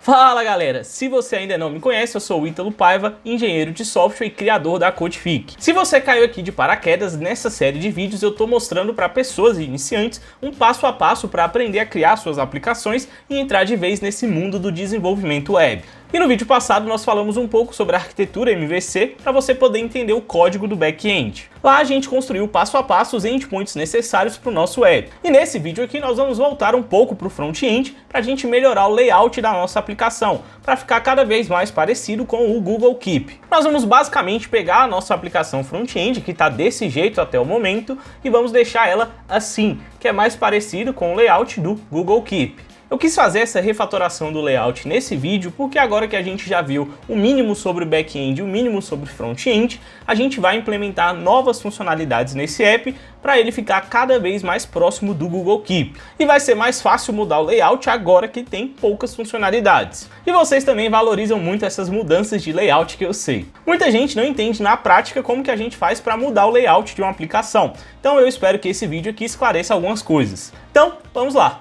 Fala galera, se você ainda não me conhece, eu sou o Ítalo Paiva, engenheiro de software e criador da Codific. Se você caiu aqui de paraquedas, nessa série de vídeos eu estou mostrando para pessoas iniciantes um passo a passo para aprender a criar suas aplicações e entrar de vez nesse mundo do desenvolvimento web. E no vídeo passado nós falamos um pouco sobre a arquitetura MVC para você poder entender o código do back-end. Lá a gente construiu passo a passo os endpoints necessários para o nosso web. E nesse vídeo aqui nós vamos voltar um pouco para o front-end para a gente melhorar o layout da nossa aplicação, para ficar cada vez mais parecido com o Google Keep. Nós vamos basicamente pegar a nossa aplicação front-end, que está desse jeito até o momento, e vamos deixar ela assim, que é mais parecido com o layout do Google Keep. Eu quis fazer essa refatoração do layout nesse vídeo porque agora que a gente já viu o mínimo sobre o back-end e o mínimo sobre o front-end, a gente vai implementar novas funcionalidades nesse app para ele ficar cada vez mais próximo do Google Keep. E vai ser mais fácil mudar o layout agora que tem poucas funcionalidades. E vocês também valorizam muito essas mudanças de layout que eu sei. Muita gente não entende na prática como que a gente faz para mudar o layout de uma aplicação. Então eu espero que esse vídeo aqui esclareça algumas coisas. Então, vamos lá!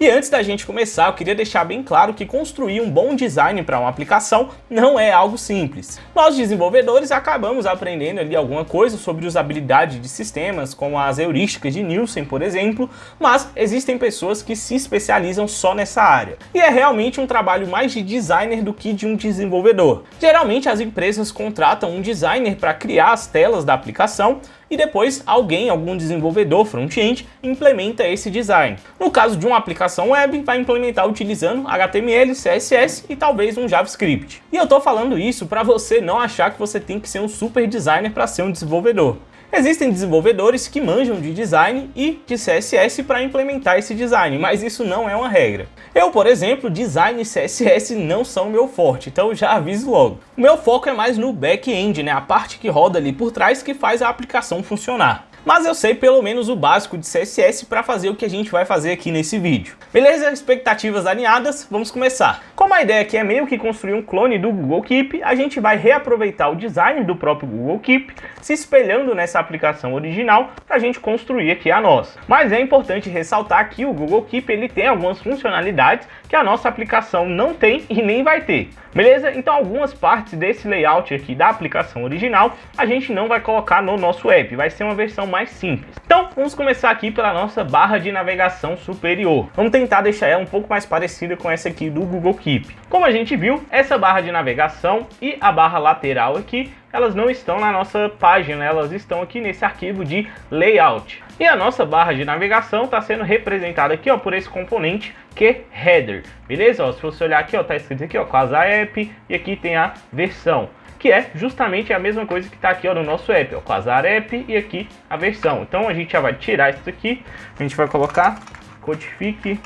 E antes da gente começar, eu queria deixar bem claro que construir um bom design para uma aplicação não é algo simples. Nós desenvolvedores acabamos aprendendo ali alguma coisa sobre usabilidade de sistemas, como as heurísticas de Nielsen, por exemplo, mas existem pessoas que se especializam só nessa área. E é realmente um trabalho mais de designer do que de um desenvolvedor. Geralmente as empresas contratam um designer para criar as telas da aplicação e depois algum desenvolvedor front-end implementa esse design. No caso de uma aplicação web, vai implementar utilizando HTML, CSS e talvez um JavaScript. E eu tô falando isso para você não achar que você tem que ser um super designer para ser um desenvolvedor. Existem desenvolvedores que manjam de design e de CSS para implementar esse design, mas isso não é uma regra. Eu, por exemplo, design e CSS não são meu forte, então eu já aviso logo. O meu foco é mais no back-end, né? A parte que roda ali por trás que faz a aplicação funcionar. Mas eu sei pelo menos o básico de CSS para fazer o que a gente vai fazer aqui nesse vídeo. Beleza? Expectativas alinhadas? Vamos começar. Como a ideia aqui é meio que construir um clone do Google Keep, a gente vai reaproveitar o design do próprio Google Keep, se espelhando nessa aplicação original para a gente construir aqui a nossa. Mas é importante ressaltar que o Google Keep ele tem algumas funcionalidades que a nossa aplicação não tem e nem vai ter. Beleza? Então algumas partes desse layout aqui da aplicação original a gente não vai colocar no nosso app, vai ser uma versão mais simples. Então vamos começar aqui pela nossa barra de navegação superior. Vamos tentar deixar ela um pouco mais parecida com essa aqui do Google Keep. Como a gente viu, essa barra de navegação e a barra lateral aqui, elas não estão na nossa página, elas estão aqui nesse arquivo de layout. E a nossa barra de navegação está sendo representada aqui, ó, por esse componente que é header, beleza? Ó, se você olhar aqui, ó, tá escrito aqui, ó, Quasar App, e aqui tem a versão, que é justamente a mesma coisa que está aqui, ó, no nosso app, ó, Quasar App e aqui a versão. Então a gente já vai tirar isso aqui, a gente vai colocar Codific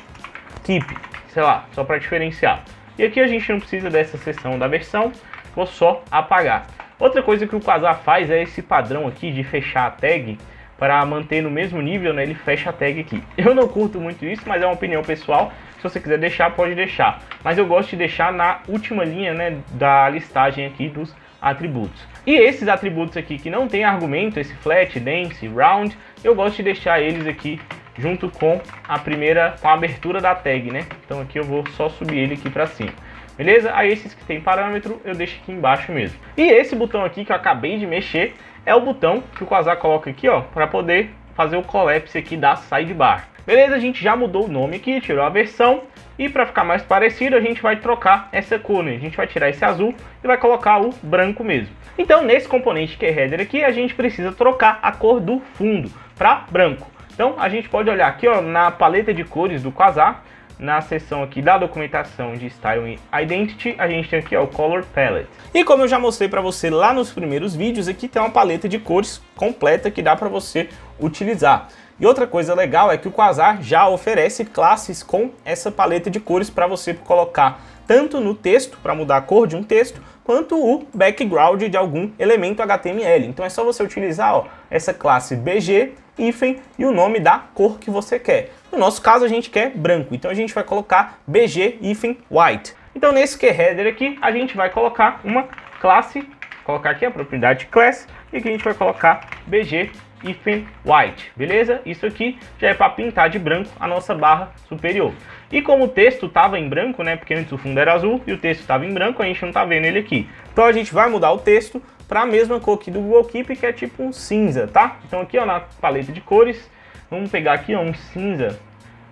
Keep, sei lá, só para diferenciar. E aqui a gente não precisa dessa seção da versão, vou só apagar. Outra coisa que o Quasar faz é esse padrão aqui de fechar a tag, para manter no mesmo nível, né, ele fecha a tag aqui. Eu não curto muito isso, mas é uma opinião pessoal. Se você quiser deixar, pode deixar. Mas eu gosto de deixar na última linha, né, da listagem aqui dos atributos. E esses atributos aqui que não tem argumento, esse flat, dense, round, eu gosto de deixar eles aqui junto com a abertura da tag, né? Então aqui eu vou só subir ele aqui para cima. Beleza? Aí esses que tem parâmetro eu deixo aqui embaixo mesmo. E esse botão aqui que eu acabei de mexer é o botão que o Quasar coloca aqui, ó, para poder fazer o collapse aqui da sidebar. Beleza? A gente já mudou o nome aqui, tirou a versão e para ficar mais parecido a gente vai trocar essa cor, né? A gente vai tirar esse azul e vai colocar o branco mesmo. Então nesse componente que é header aqui a gente precisa trocar a cor do fundo para branco. Então a gente pode olhar aqui, ó, na paleta de cores do Quasar. Na seção aqui da documentação de Style e Identity, a gente tem aqui, ó, o Color Palette. E como eu já mostrei para você lá nos primeiros vídeos, aqui tem uma paleta de cores completa que dá para você utilizar. E outra coisa legal é que o Quasar já oferece classes com essa paleta de cores para você colocar tanto no texto, para mudar a cor de um texto, quanto o background de algum elemento HTML. Então é só você utilizar, ó, essa classe BG, hífen e o nome da cor que você quer. No nosso caso a gente quer branco, então a gente vai colocar BG, hífen, white. Então nesse header aqui a gente vai colocar uma classe, colocar aqui a propriedade class, e aqui a gente vai colocar BG white, beleza? Isso aqui já é para pintar de branco a nossa barra superior. E como o texto estava em branco, né, porque antes o fundo era azul e o texto estava em branco, a gente não está vendo ele aqui. Então a gente vai mudar o texto para a mesma cor aqui do Google Keep, que é tipo um cinza, tá? Então aqui, ó, na paleta de cores, vamos pegar aqui, ó, um cinza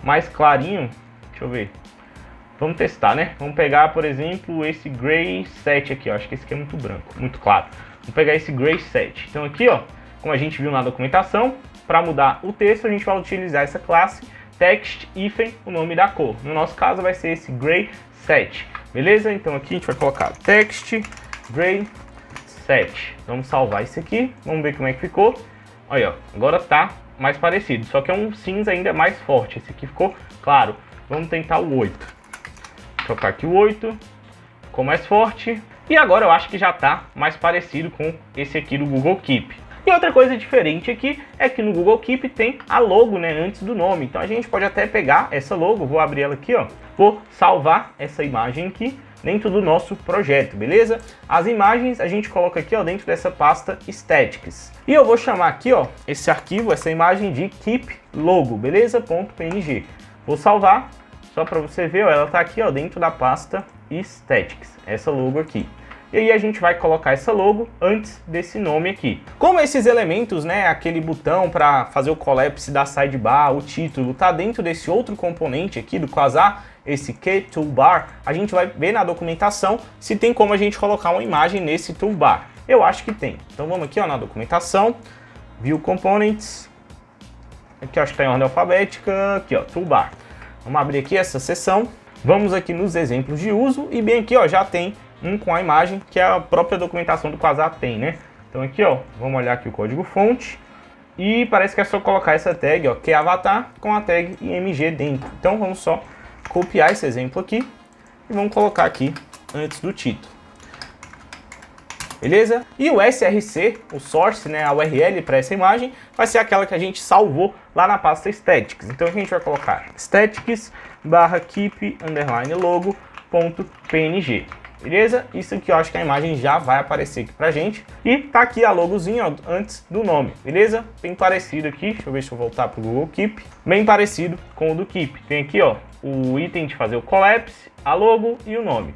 mais clarinho. Deixa eu ver. Vamos testar, né? Vamos pegar, por exemplo, esse Gray 7 aqui, ó. Acho que esse aqui é muito branco, muito claro. Vamos pegar esse Gray 7. Então aqui, ó, como a gente viu na documentação, para mudar o texto, a gente vai utilizar essa classe text o nome da cor. No nosso caso vai ser esse Gray 7, beleza? Então aqui a gente vai colocar text Gray 7. Vamos salvar isso aqui, vamos ver como é que ficou. Olha, ó, agora tá mais parecido, só que é um cinza ainda mais forte. Esse aqui ficou claro. Vamos tentar o 8. Trocar aqui o 8, ficou mais forte. E agora eu acho que já está mais parecido com esse aqui do Google Keep. E outra coisa diferente aqui é que no Google Keep tem a logo, né, antes do nome. Então a gente pode até pegar essa logo, vou abrir ela aqui, ó. Vou salvar essa imagem aqui dentro do nosso projeto, beleza? As imagens a gente coloca aqui, ó, dentro dessa pasta Statics. E eu vou chamar aqui, ó, esse arquivo, essa imagem de Keep Logo, beleza? .png. Vou salvar. Só para você ver, ó, ela está aqui, ó, dentro da pasta Statics, essa logo aqui. E aí a gente vai colocar essa logo antes desse nome aqui. Como esses elementos, né, aquele botão para fazer o collapse da sidebar, o título, tá dentro desse outro componente aqui do Quasar, esse K-Toolbar, a gente vai ver na documentação se tem como a gente colocar uma imagem nesse toolbar. Eu acho que tem. Então vamos aqui, ó, na documentação, View Components, aqui eu acho que está em ordem alfabética, aqui, ó, Toolbar. Vamos abrir aqui essa seção, vamos aqui nos exemplos de uso e bem aqui, ó, já tem um com a imagem que a própria documentação do Quasar tem, né? Então aqui, ó, vamos olhar aqui o código fonte e parece que é só colocar essa tag, ó, que é avatar com a tag img dentro. Então vamos só copiar esse exemplo aqui e vamos colocar aqui antes do título. Beleza? E o src, o source, né, a URL para essa imagem, vai ser aquela que a gente salvou lá na pasta Statics. Então aqui a gente vai colocar statics/keep_logo.png. Beleza? Isso aqui eu acho que a imagem já vai aparecer aqui pra gente. E tá aqui a logozinha, ó, antes do nome, beleza? Bem parecido aqui, deixa eu ver se eu voltar pro Google Keep. Bem parecido com o do Keep. Tem aqui, ó, o item de fazer o collapse, a logo e o nome.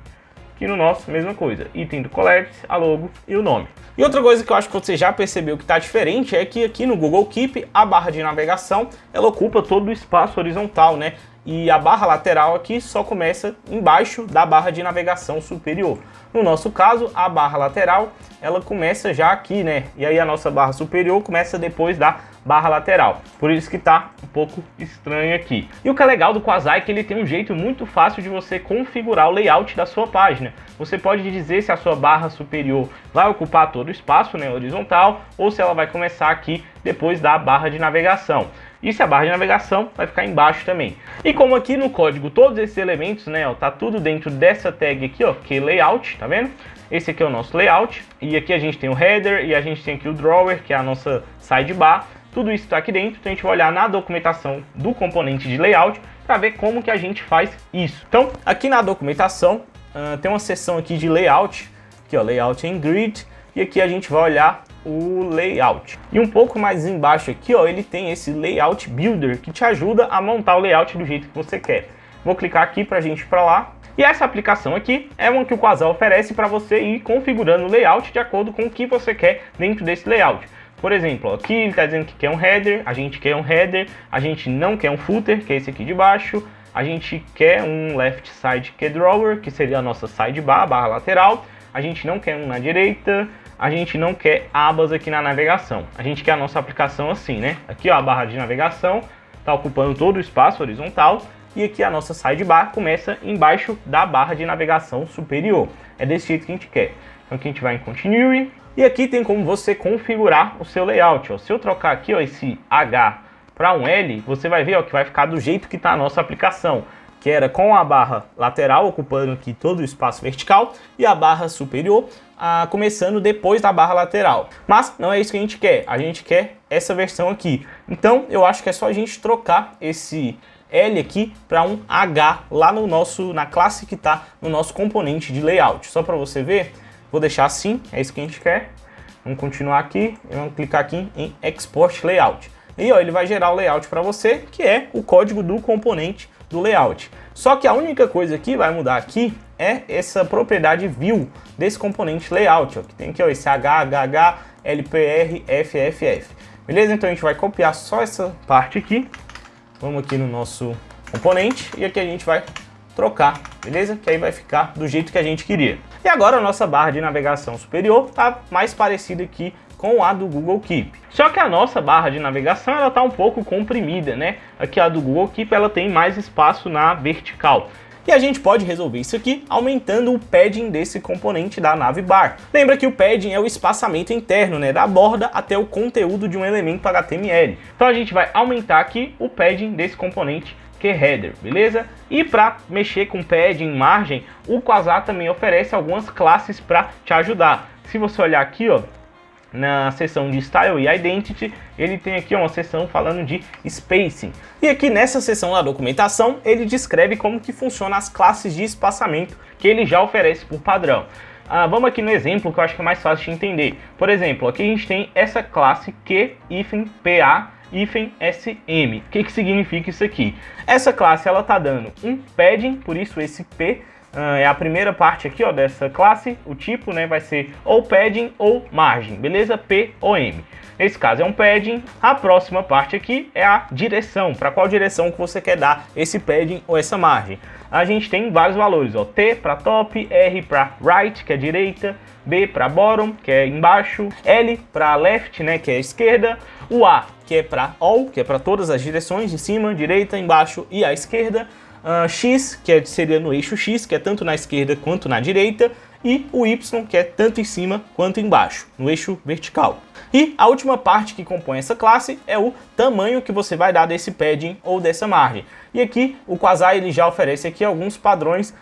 Aqui no nosso, mesma coisa, item do collapse, a logo e o nome. E outra coisa que eu acho que você já percebeu que está diferente é que aqui no Google Keep, a barra de navegação, ela ocupa todo o espaço horizontal, né? E a barra lateral aqui só começa embaixo da barra de navegação superior. No nosso caso, a barra lateral, ela começa já aqui, né? E aí a nossa barra superior começa depois da barra lateral. Por isso que tá um pouco estranho aqui. E o que é legal do Quasar é que ele tem um jeito muito fácil de você configurar o layout da sua página. Você pode dizer se a sua barra superior vai ocupar todo o espaço, né, horizontal, ou se ela vai começar aqui depois da barra de navegação. E se a barra de navegação vai ficar embaixo também. E como aqui no código todos esses elementos, né, ó, tá tudo dentro dessa tag aqui, ó, que é layout, tá vendo? Esse aqui é o nosso layout. E aqui a gente tem o header e a gente tem aqui o drawer, que é a nossa sidebar. Tudo isso está aqui dentro, então a gente vai olhar na documentação do componente de layout para ver como que a gente faz isso. Então, aqui na documentação tem uma seção aqui de layout, aqui ó, layout em grid, e aqui a gente vai olhar o layout. E um pouco mais embaixo aqui, ó, ele tem esse layout builder que te ajuda a montar o layout do jeito que você quer. Vou clicar aqui para a gente ir para lá. E essa aplicação aqui é uma que o Quasar oferece para você ir configurando o layout de acordo com o que você quer dentro desse layout. Por exemplo, aqui ele está dizendo que quer um header, a gente quer um header, a gente não quer um footer, que é esse aqui de baixo, a gente quer um left side key drawer, que seria a nossa sidebar, barra lateral, a gente não quer um na direita, a gente não quer abas aqui na navegação, a gente quer a nossa aplicação assim, né? Aqui ó, a barra de navegação está ocupando todo o espaço horizontal e aqui a nossa sidebar começa embaixo da barra de navegação superior. É desse jeito que a gente quer. Então aqui a gente vai em Continue. E aqui tem como você configurar o seu layout. Ó. Se eu trocar aqui ó, esse H para um L, você vai ver ó, que vai ficar do jeito que está a nossa aplicação, que era com a barra lateral ocupando aqui todo o espaço vertical e a barra superior começando depois da barra lateral. Mas não é isso que a gente quer essa versão aqui. Então eu acho que é só a gente trocar esse L aqui para um H lá no na classe que está no nosso componente de layout. Só para você ver. Vou deixar assim, é isso que a gente quer. Vamos continuar aqui, vamos clicar aqui em Export Layout. E ó, ele vai gerar o layout para você, que é o código do componente do layout. Só que a única coisa que vai mudar aqui é essa propriedade view desse componente layout, ó, que tem aqui ó, esse HHH, LPR, FFF. Beleza? Então a gente vai copiar só essa parte aqui. Vamos aqui no nosso componente e aqui a gente vai trocar, beleza? Que aí vai ficar do jeito que a gente queria. E agora a nossa barra de navegação superior está mais parecida aqui com a do Google Keep. Só que a nossa barra de navegação ela está um pouco comprimida, né? Aqui a do Google Keep ela tem mais espaço na vertical. E a gente pode resolver isso aqui aumentando o padding desse componente da navbar. Lembra que o padding é o espaçamento interno, né, da borda até o conteúdo de um elemento HTML. Então a gente vai aumentar aqui o padding desse componente header, beleza? E para mexer com padding, margem, o Quasar também oferece algumas classes para te ajudar. Se você olhar aqui, ó, na seção de Style e Identity, ele tem aqui uma seção falando de Spacing. E aqui nessa seção da documentação, ele descreve como que funciona as classes de espaçamento que ele já oferece por padrão. Vamos aqui no exemplo que eu acho que é mais fácil de entender. Por exemplo, aqui a gente tem essa classe Q-PA -SM. O que significa isso aqui? Essa classe ela tá dando um padding, por isso esse P é a primeira parte aqui ó, dessa classe. O tipo, né, vai ser ou padding ou margem, beleza? P ou M. Nesse caso é um padding. A próxima parte aqui é a direção, para qual direção que você quer dar esse padding ou essa margem. A gente tem vários valores, ó, T para top, R para right, que é direita, B para bottom, que é embaixo, L para left, né, que é esquerda, o A, que é para all, que é para todas as direções, de cima, direita, embaixo e à esquerda, X, que seria no eixo X, que é tanto na esquerda quanto na direita, e o Y, que é tanto em cima quanto embaixo, no eixo vertical. E a última parte que compõe essa classe é o tamanho que você vai dar desse padding ou dessa margem. E aqui o Quasar ele já oferece aqui alguns padrões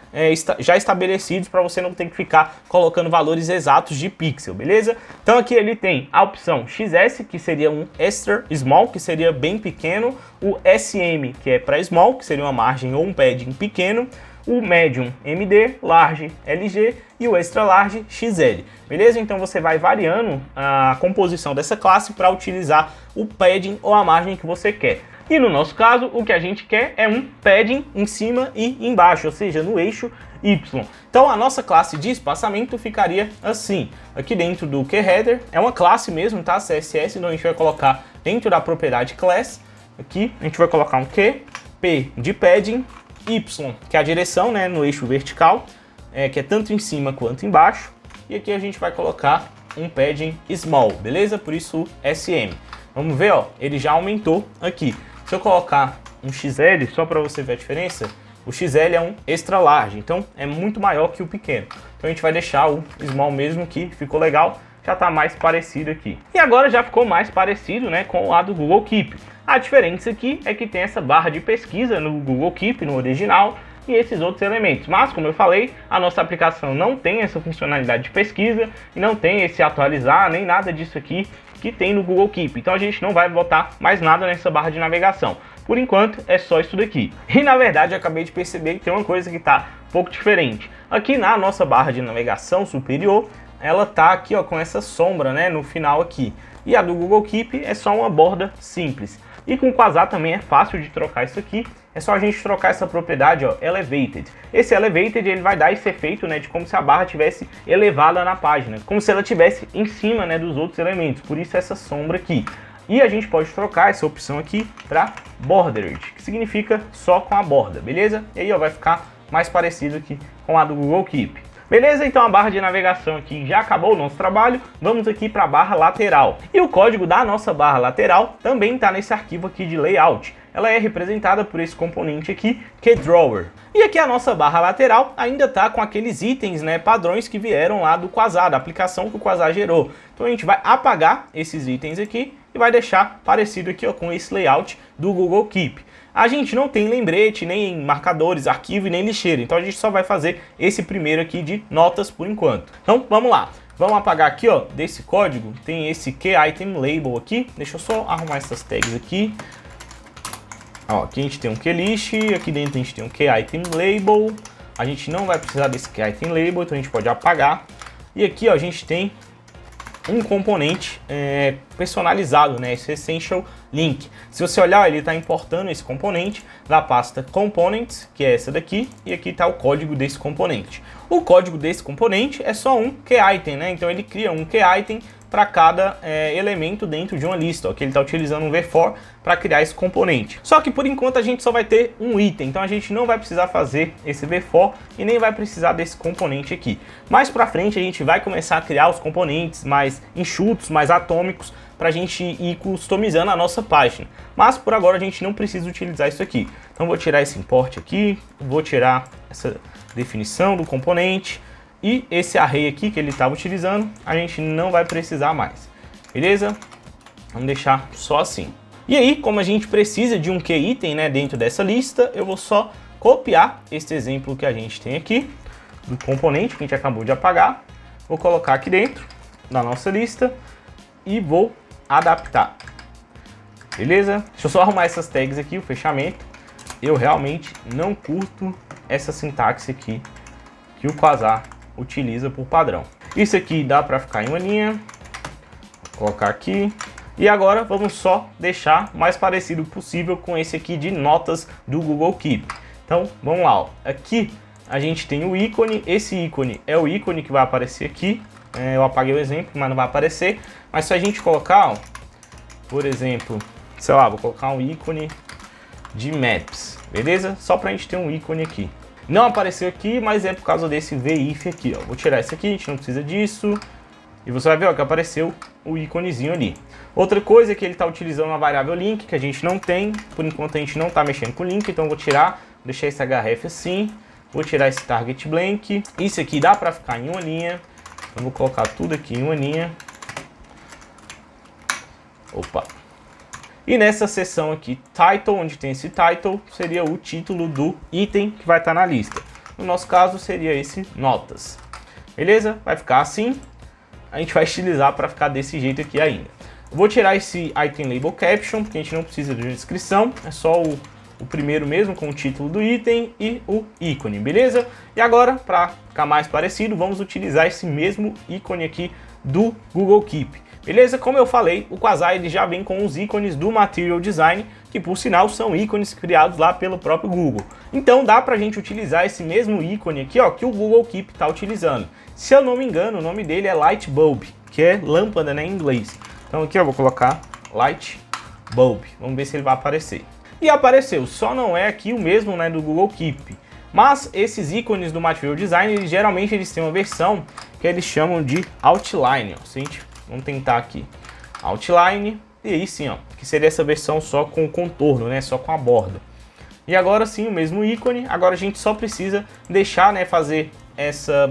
já estabelecidos para você não ter que ficar colocando valores exatos de pixel, beleza? Então aqui ele tem a opção XS, que seria um extra small, que seria bem pequeno, o SM, que é para small, que seria uma margem ou um padding pequeno, o medium MD, large LG e o extra large XL, beleza? Então você vai variando a composição dessa classe para utilizar o padding ou a margem que você quer. E no nosso caso, o que a gente quer é um padding em cima e embaixo, ou seja, no eixo Y. Então a nossa classe de espaçamento ficaria assim. Aqui dentro do QHeader, é uma classe mesmo, tá? CSS, então a gente vai colocar dentro da propriedade class, aqui a gente vai colocar um Q, P de padding, Y, que é a direção, né, no eixo vertical, que é tanto em cima quanto embaixo. E aqui a gente vai colocar um padding small, beleza? Por isso SM. Vamos ver, ó, ele já aumentou aqui. Se eu colocar um XL, só para você ver a diferença, o XL é um extra large, então é muito maior que o pequeno. Então a gente vai deixar o small mesmo, que ficou legal, já está mais parecido aqui. E agora já ficou mais parecido, né, com o lado do Google Keep. A diferença aqui é que tem essa barra de pesquisa no Google Keep, no original, e esses outros elementos. Mas, como eu falei, a nossa aplicação não tem essa funcionalidade de pesquisa e não tem esse atualizar, nem nada disso aqui que tem no Google Keep. Então a gente não vai botar mais nada nessa barra de navegação. Por enquanto é só isso daqui. E na verdade eu acabei de perceber que tem uma coisa que está um pouco diferente. Aqui na nossa barra de navegação superior, ela tá aqui ó, com essa sombra, né, no final aqui. E a do Google Keep é só uma borda simples. E com o Quasar também é fácil de trocar isso aqui. É só a gente trocar essa propriedade, ó, Elevated. Esse Elevated ele vai dar esse efeito, né, de como se a barra tivesse elevada na página, como se ela tivesse em cima, né, dos outros elementos. Por isso essa sombra aqui. E a gente pode trocar essa opção aqui para Bordered, que significa só com a borda, beleza? E aí ó, vai ficar mais parecido aqui com a do Google Keep. Beleza? Então a barra de navegação aqui já acabou o nosso trabalho. Vamos aqui para a barra lateral. E o código da nossa barra lateral também está nesse arquivo aqui de layout. Ela é representada por esse componente aqui, que é Drawer. E aqui a nossa barra lateral ainda está com aqueles itens, né, padrões que vieram lá do Quasar, da aplicação que o Quasar gerou. Então a gente vai apagar esses itens aqui e vai deixar parecido aqui ó, com esse layout do Google Keep. A gente não tem lembrete, nem marcadores, arquivo e nem lixeira. Então a gente só vai fazer esse primeiro aqui de notas por enquanto. Então vamos lá. Vamos apagar aqui ó, desse código. Tem esse QItemLabel aqui. Deixa eu só arrumar essas tags aqui. Ó, aqui a gente tem um QList, aqui dentro a gente tem um QItemLabel. A gente não vai precisar desse QItemLabel, então a gente pode apagar. E aqui ó, a gente tem um componente personalizado, né? Esse Essential Link. Se você olhar, ele está importando esse componente da pasta Components, que é essa daqui, e aqui está o código desse componente. O código desse componente é só um keyItem, né? Então ele cria um keyItem para cada elemento dentro de uma lista, ó, que ele está utilizando um v-for para criar esse componente. Só que por enquanto a gente só vai ter um item, então a gente não vai precisar fazer esse v-for e nem vai precisar desse componente aqui. Mais para frente a gente vai começar a criar os componentes mais enxutos, mais atômicos, para a gente ir customizando a nossa página. Mas por agora a gente não precisa utilizar isso aqui. Então vou tirar esse import aqui, vou tirar essa definição do componente. E esse array aqui que ele estava utilizando, a gente não vai precisar mais, beleza? Vamos deixar só assim. E aí, como a gente precisa de um keyItem, né, dentro dessa lista, eu vou só copiar esse exemplo que a gente tem aqui, do componente que a gente acabou de apagar, vou colocar aqui dentro da nossa lista e vou adaptar, beleza? Deixa eu só arrumar essas tags aqui, o fechamento. Eu realmente não curto essa sintaxe aqui que o Quasar utiliza por padrão. Isso aqui dá para ficar em uma linha, vou colocar aqui. E agora vamos só deixar o mais parecido possível com esse aqui de notas do Google Keep. Então vamos lá, ó. Aqui a gente tem o ícone, esse ícone é o ícone que vai aparecer aqui. Eu apaguei o exemplo, mas não vai aparecer. Mas se a gente colocar, ó, por exemplo, sei lá, vou colocar um ícone de Maps, beleza? Só para a gente ter um ícone aqui. Não apareceu aqui, mas é por causa desse VIF aqui, ó. Vou tirar esse aqui, a gente não precisa disso. E você vai ver, ó, que apareceu o íconezinho ali. Outra coisa é que ele está utilizando uma variável link, que a gente não tem. Por enquanto a gente não está mexendo com link, então eu vou tirar, vou deixar esse href assim. Vou tirar esse target blank. Isso aqui dá para ficar em uma linha. Então vou colocar tudo aqui em uma linha. Opa. E nessa seção aqui, title, onde tem esse title, seria o título do item que vai estar na lista. No nosso caso, seria esse notas. Beleza? Vai ficar assim. A gente vai estilizar para ficar desse jeito aqui ainda. Eu vou tirar esse item label caption, porque a gente não precisa de descrição. É só o primeiro mesmo, com o título do item e o ícone, beleza? E agora, para ficar mais parecido, vamos utilizar esse mesmo ícone aqui do Google Keep. Beleza? Como eu falei, o Quasar ele já vem com os ícones do Material Design, que por sinal são ícones criados lá pelo próprio Google. Então dá pra gente utilizar esse mesmo ícone aqui, ó, que o Google Keep está utilizando. Se eu não me engano, o nome dele é Light Bulb, que é lâmpada, né, em inglês. Então aqui eu vou colocar Light Bulb. Vamos ver se ele vai aparecer. E apareceu, só não é aqui o mesmo, né, do Google Keep. Mas esses ícones do Material Design, geralmente eles têm uma versão que eles chamam de Outline, ó. Se a gente vamos tentar aqui, Outline, e aí sim, ó, que seria essa versão só com o contorno, né, só com a borda. E agora sim, o mesmo ícone, agora a gente só precisa deixar, né,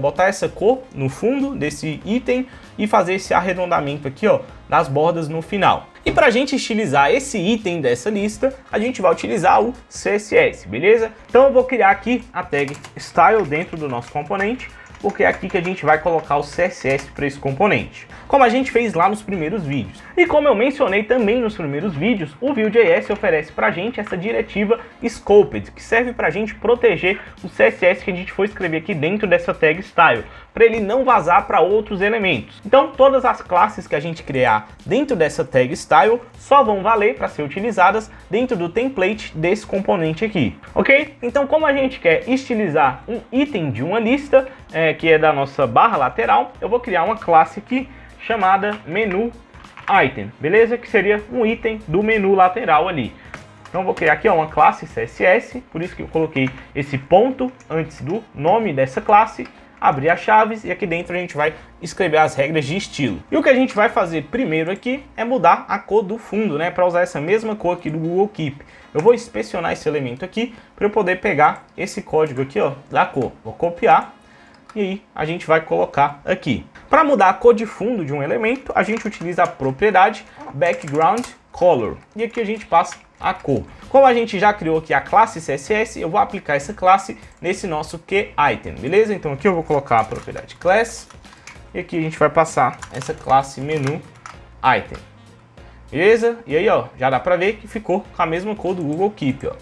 botar essa cor no fundo desse item e fazer esse arredondamento aqui, ó, das bordas no final. E para a gente estilizar esse item dessa lista, a gente vai utilizar o CSS, beleza? Então eu vou criar aqui a tag Style dentro do nosso componente, porque é aqui que a gente vai colocar o CSS para esse componente, como a gente fez lá nos primeiros vídeos. E como eu mencionei também nos primeiros vídeos, o Vue.js oferece para a gente essa diretiva Scoped, que serve para a gente proteger o CSS que a gente for escrever aqui dentro dessa tag Style, para ele não vazar para outros elementos. Então todas as classes que a gente criar dentro dessa tag Style só vão valer para ser utilizadas dentro do template desse componente aqui, ok? Então como a gente quer estilizar um item de uma lista, que é da nossa barra lateral, eu vou criar uma classe aqui chamada menu item, beleza? Que seria um item do menu lateral ali. Então eu vou criar aqui, ó, uma classe CSS, por isso que eu coloquei esse ponto antes do nome dessa classe, abrir as chaves e aqui dentro a gente vai escrever as regras de estilo. E o que a gente vai fazer primeiro aqui é mudar a cor do fundo, né, para usar essa mesma cor aqui do Google Keep. Eu vou inspecionar esse elemento aqui para eu poder pegar esse código aqui, ó, da cor. Vou copiar e aí a gente vai colocar aqui. Para mudar a cor de fundo de um elemento, a gente utiliza a propriedade background color e aqui a gente passa a cor. Como a gente já criou aqui a classe CSS, eu vou aplicar essa classe nesse nosso keyItem, beleza? Então aqui eu vou colocar a propriedade class e aqui a gente vai passar essa classe menu item, beleza? E aí, ó, já dá para ver que ficou com a mesma cor do Google Keep, ó.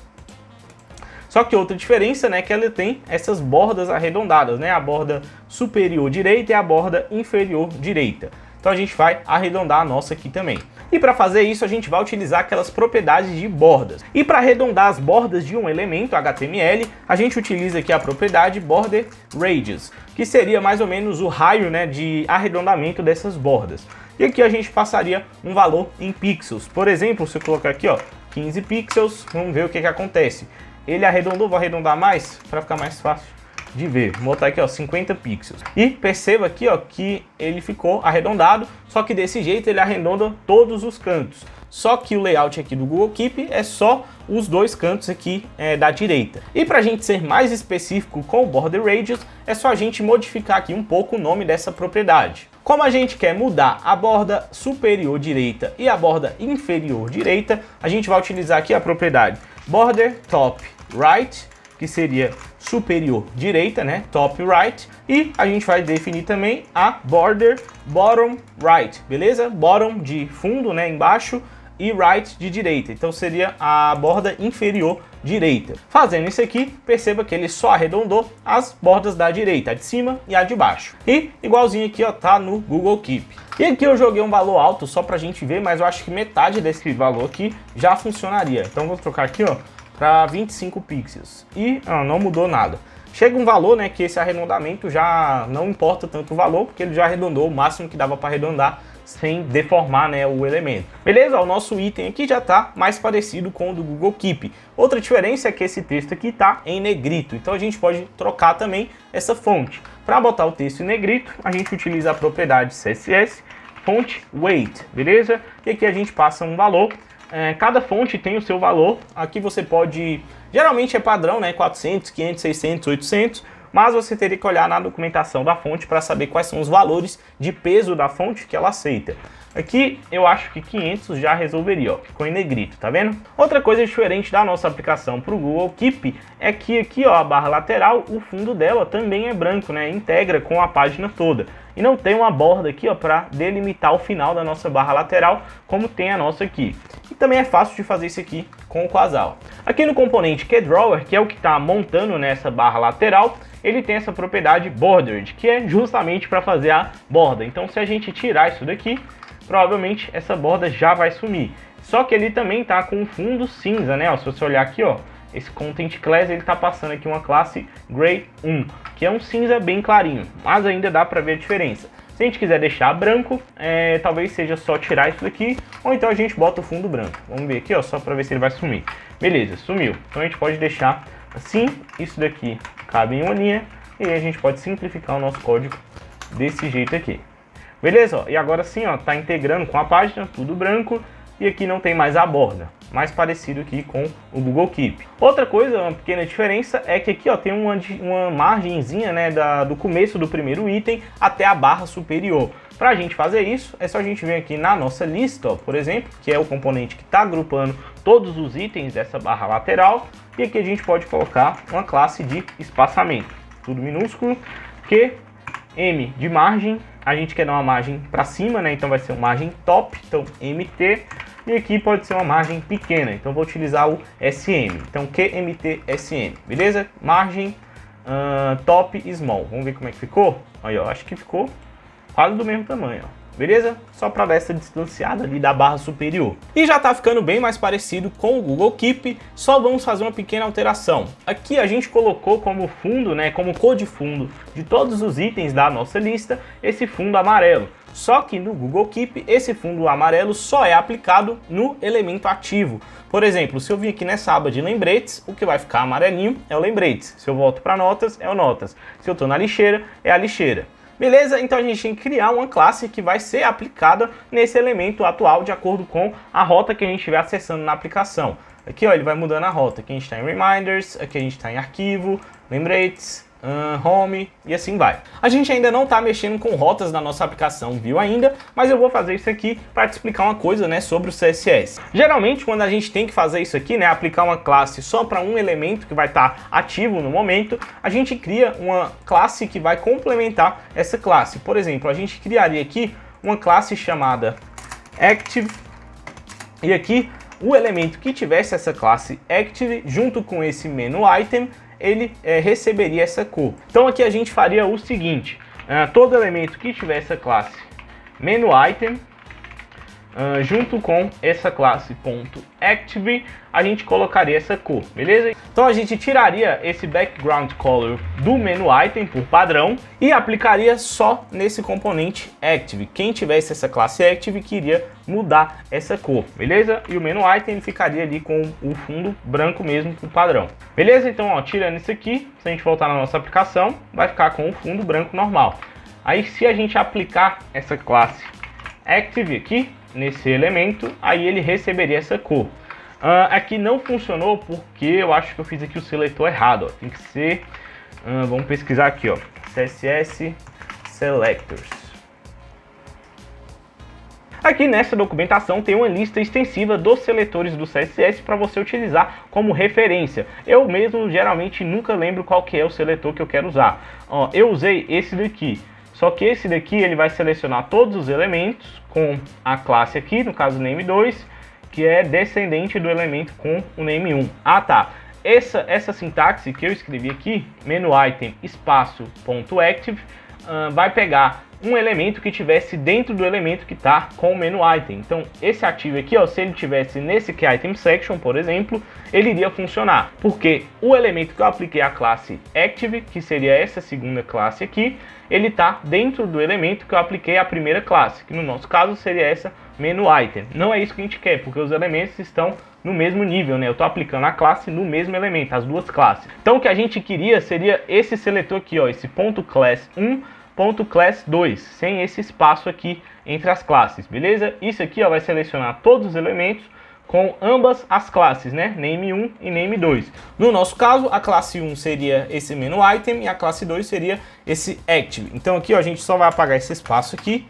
Só que outra diferença, né, que ela tem essas bordas arredondadas, né, a borda superior direita e a borda inferior direita. Então a gente vai arredondar a nossa aqui também. E para fazer isso, a gente vai utilizar aquelas propriedades de bordas. E para arredondar as bordas de um elemento HTML, a gente utiliza aqui a propriedade border radius, que seria mais ou menos o raio, né, de arredondamento dessas bordas. E aqui a gente passaria um valor em pixels. Por exemplo, se eu colocar aqui, ó, 15 pixels, vamos ver o que acontece. Ele arredondou, vou arredondar mais para ficar mais fácil de ver. Vou botar aqui, ó, 50 pixels. E perceba aqui, ó, que ele ficou arredondado, só que desse jeito ele arredonda todos os cantos. Só que o layout aqui do Google Keep é só os dois cantos aqui da direita. E para a gente ser mais específico com o border radius, é só a gente modificar aqui um pouco o nome dessa propriedade. Como a gente quer mudar a borda superior direita e a borda inferior direita, a gente vai utilizar aqui a propriedade border top right, que seria superior direita, né, top right, e a gente vai definir também a border bottom right, beleza? Bottom de fundo, né, embaixo, e right de direita, então seria a borda inferior direita. Fazendo isso aqui, perceba que ele só arredondou as bordas da direita, a de cima e a de baixo. E igualzinho aqui, ó, tá no Google Keep. E aqui eu joguei um valor alto só pra gente ver, mas eu acho que metade desse valor aqui já funcionaria. Então vou trocar aqui, ó, para 25 pixels. E não mudou nada. Chega um valor, né, que esse arredondamento já não importa tanto o valor, porque ele já arredondou o máximo que dava para arredondar sem deformar, né, o elemento. Beleza? O nosso item aqui já está mais parecido com o do Google Keep. Outra diferença é que esse texto aqui está em negrito, então a gente pode trocar também essa fonte. Para botar o texto em negrito, a gente utiliza a propriedade CSS font weight, beleza? E aqui a gente passa um valor. Cada fonte tem o seu valor. Aqui você pode, geralmente é padrão, né, 400, 500, 600, 800, mas você teria que olhar na documentação da fonte para saber quais são os valores de peso da fonte que ela aceita. Aqui eu acho que 500 já resolveria, ó, ficou em negrito, tá vendo? Outra coisa diferente da nossa aplicação para o Google Keep é que aqui, ó, a barra lateral, o fundo dela também é branco, né, integra com a página toda. E não tem uma borda aqui, ó, para delimitar o final da nossa barra lateral, como tem a nossa aqui. E também é fácil de fazer isso aqui com o Quasar. Aqui no componente KeyDrawer, que é o que está montando nessa barra lateral, ele tem essa propriedade bordered, que é justamente para fazer a borda. Então se a gente tirar isso daqui, provavelmente essa borda já vai sumir. Só que ele também está com um fundo cinza, né? Ó, se você olhar aqui, ó, esse Content Class, ele está passando aqui uma classe Gray 1, que é um cinza bem clarinho, mas ainda dá para ver a diferença. Se a gente quiser deixar branco, talvez seja só tirar isso daqui, ou então a gente bota o fundo branco. Vamos ver aqui, ó, só para ver se ele vai sumir. Beleza, sumiu. Então a gente pode deixar assim, isso daqui cabe em uma linha, e aí a gente pode simplificar o nosso código desse jeito aqui. Beleza? Ó, e agora sim, ó, tá integrando com a página, tudo branco, e aqui não tem mais a borda, mais parecido aqui com o Google Keep. Outra coisa, uma pequena diferença, é que aqui, ó, tem uma margenzinha, né, do começo do primeiro item até a barra superior. Para a gente fazer isso, é só a gente vir aqui na nossa lista, ó, por exemplo, que é o componente que está agrupando todos os itens dessa barra lateral, e aqui a gente pode colocar uma classe de espaçamento, tudo minúsculo, que M de margem, a gente quer dar uma margem para cima, né, então vai ser uma margem top, então MT, e aqui pode ser uma margem pequena, então vou utilizar o SM, então QMT-SM, beleza? Margem top small, vamos ver como é que ficou? Aí, ó, acho que ficou quase do mesmo tamanho, ó. Beleza? Só para dar essa distanciada ali da barra superior. E já tá ficando bem mais parecido com o Google Keep, só vamos fazer uma pequena alteração. Aqui a gente colocou como fundo, né, como cor de fundo de todos os itens da nossa lista, esse fundo amarelo. Só que no Google Keep, esse fundo amarelo só é aplicado no elemento ativo. Por exemplo, se eu vir aqui nessa aba de lembretes, o que vai ficar amarelinho é o lembretes. Se eu volto para notas, é o notas. Se eu estou na lixeira, é a lixeira. Beleza? Então a gente tem que criar uma classe que vai ser aplicada nesse elemento atual de acordo com a rota que a gente estiver acessando na aplicação. Aqui, ó, ele vai mudando a rota. Aqui a gente está em Reminders, aqui a gente está em Arquivo, Lembretes, Home e assim vai. A gente ainda não está mexendo com rotas na nossa aplicação, viu ainda? Mas eu vou fazer isso aqui para te explicar uma coisa, né, sobre o CSS. Geralmente, quando a gente tem que fazer isso aqui, né, aplicar uma classe só para um elemento que vai estar ativo no momento, a gente cria uma classe que vai complementar essa classe. Por exemplo, a gente criaria aqui uma classe chamada Active, e aqui o elemento que tivesse essa classe Active junto com esse menu item, ele receberia essa cor. Então aqui a gente faria o seguinte, todo elemento que tiver essa classe menu item, junto com essa classe .active, a gente colocaria essa cor, beleza? Então a gente tiraria esse background color do menu item por padrão e aplicaria só nesse componente active. Quem tivesse essa classe active queria mudar essa cor, beleza? E o menu item ficaria ali com o fundo branco mesmo por padrão, beleza? Então, ó, tirando isso aqui, se a gente voltar na nossa aplicação, vai ficar com o fundo branco normal. Aí, se a gente aplicar essa classe active aqui nesse elemento, aí ele receberia essa cor. Aqui não funcionou porque eu acho que eu fiz aqui o seletor errado, ó. Tem que ser, vamos pesquisar aqui, ó, CSS Selectors. Aqui nessa documentação tem uma lista extensiva dos seletores do CSS para você utilizar como referência. Eu mesmo geralmente nunca lembro qual que é o seletor que eu quero usar. Ó, eu usei esse daqui. Só que esse daqui ele vai selecionar todos os elementos com a classe aqui, no caso name2, que é descendente do elemento com o name1. Ah, tá. Essa sintaxe que eu escrevi aqui, menu item espaço ponto active, vai pegar um elemento que tivesse dentro do elemento que está com o menu item. Então, esse ativo aqui, ó, se ele tivesse nesse item section, por exemplo, ele iria funcionar, porque o elemento que eu apliquei a classe active, que seria essa segunda classe aqui, ele está dentro do elemento que eu apliquei a primeira classe, que no nosso caso seria essa menu item. Não é isso que a gente quer, porque os elementos estão no mesmo nível, né? Eu estou aplicando a classe no mesmo elemento, as duas classes. Então, o que a gente queria seria esse seletor aqui, ó, esse .class1, .class2, sem esse espaço aqui entre as classes, beleza? Isso aqui, ó, vai selecionar todos os elementos com ambas as classes, né? Name1 e Name2. No nosso caso, a classe 1 seria esse menu item e a classe 2 seria esse active. Então aqui, ó, a gente só vai apagar esse espaço aqui.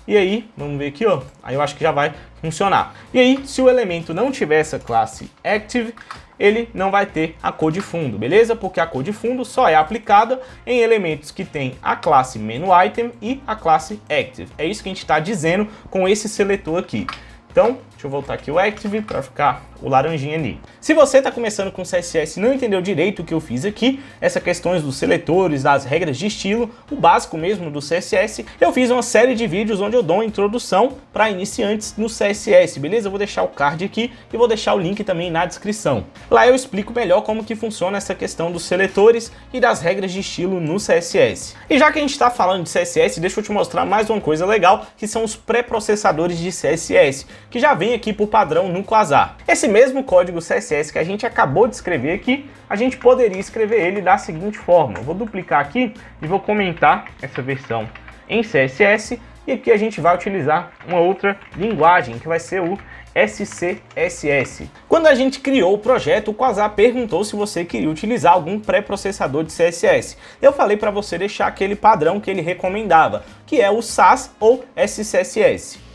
E aí, vamos ver aqui, ó, aí eu acho que já vai funcionar. E aí, se o elemento não tiver essa classe active, ele não vai ter a cor de fundo, beleza? Porque a cor de fundo só é aplicada em elementos que tem a classe menu item e a classe active. É isso que a gente está dizendo com esse seletor aqui. Então, deixa eu voltar aqui o active para ficar o laranjinha ali. Se você está começando com CSS e não entendeu direito o que eu fiz aqui, essas questões dos seletores, das regras de estilo, o básico mesmo do CSS, eu fiz uma série de vídeos onde eu dou uma introdução para iniciantes no CSS, beleza? Eu vou deixar o card aqui e vou deixar o link também na descrição. Lá eu explico melhor como que funciona essa questão dos seletores e das regras de estilo no CSS. E já que a gente está falando de CSS, deixa eu te mostrar mais uma coisa legal, que são os pré-processadores de CSS, que já vem aqui por padrão no Quasar. Esse mesmo código CSS que a gente acabou de escrever aqui, a gente poderia escrever ele da seguinte forma. Eu vou duplicar aqui e vou comentar essa versão em CSS, e aqui a gente vai utilizar uma outra linguagem, que vai ser o SCSS. Quando a gente criou o projeto, o Quasar perguntou se você queria utilizar algum pré-processador de CSS. Eu falei para você deixar aquele padrão que ele recomendava, que é o SAS ou SCSS.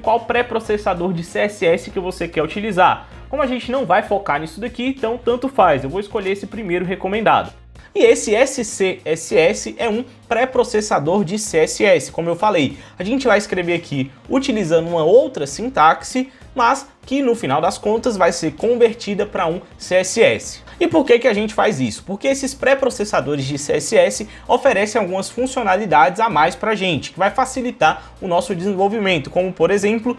Qual pré-processador de CSS que você quer utilizar? Como a gente não vai focar nisso daqui, então tanto faz, eu vou escolher esse primeiro recomendado. E esse SCSS é um pré-processador de CSS, como eu falei. A gente vai escrever aqui utilizando uma outra sintaxe, mas que no final das contas vai ser convertida para um CSS. E por que a gente faz isso? Porque esses pré-processadores de CSS oferecem algumas funcionalidades a mais para a gente, que vai facilitar o nosso desenvolvimento, como por exemplo,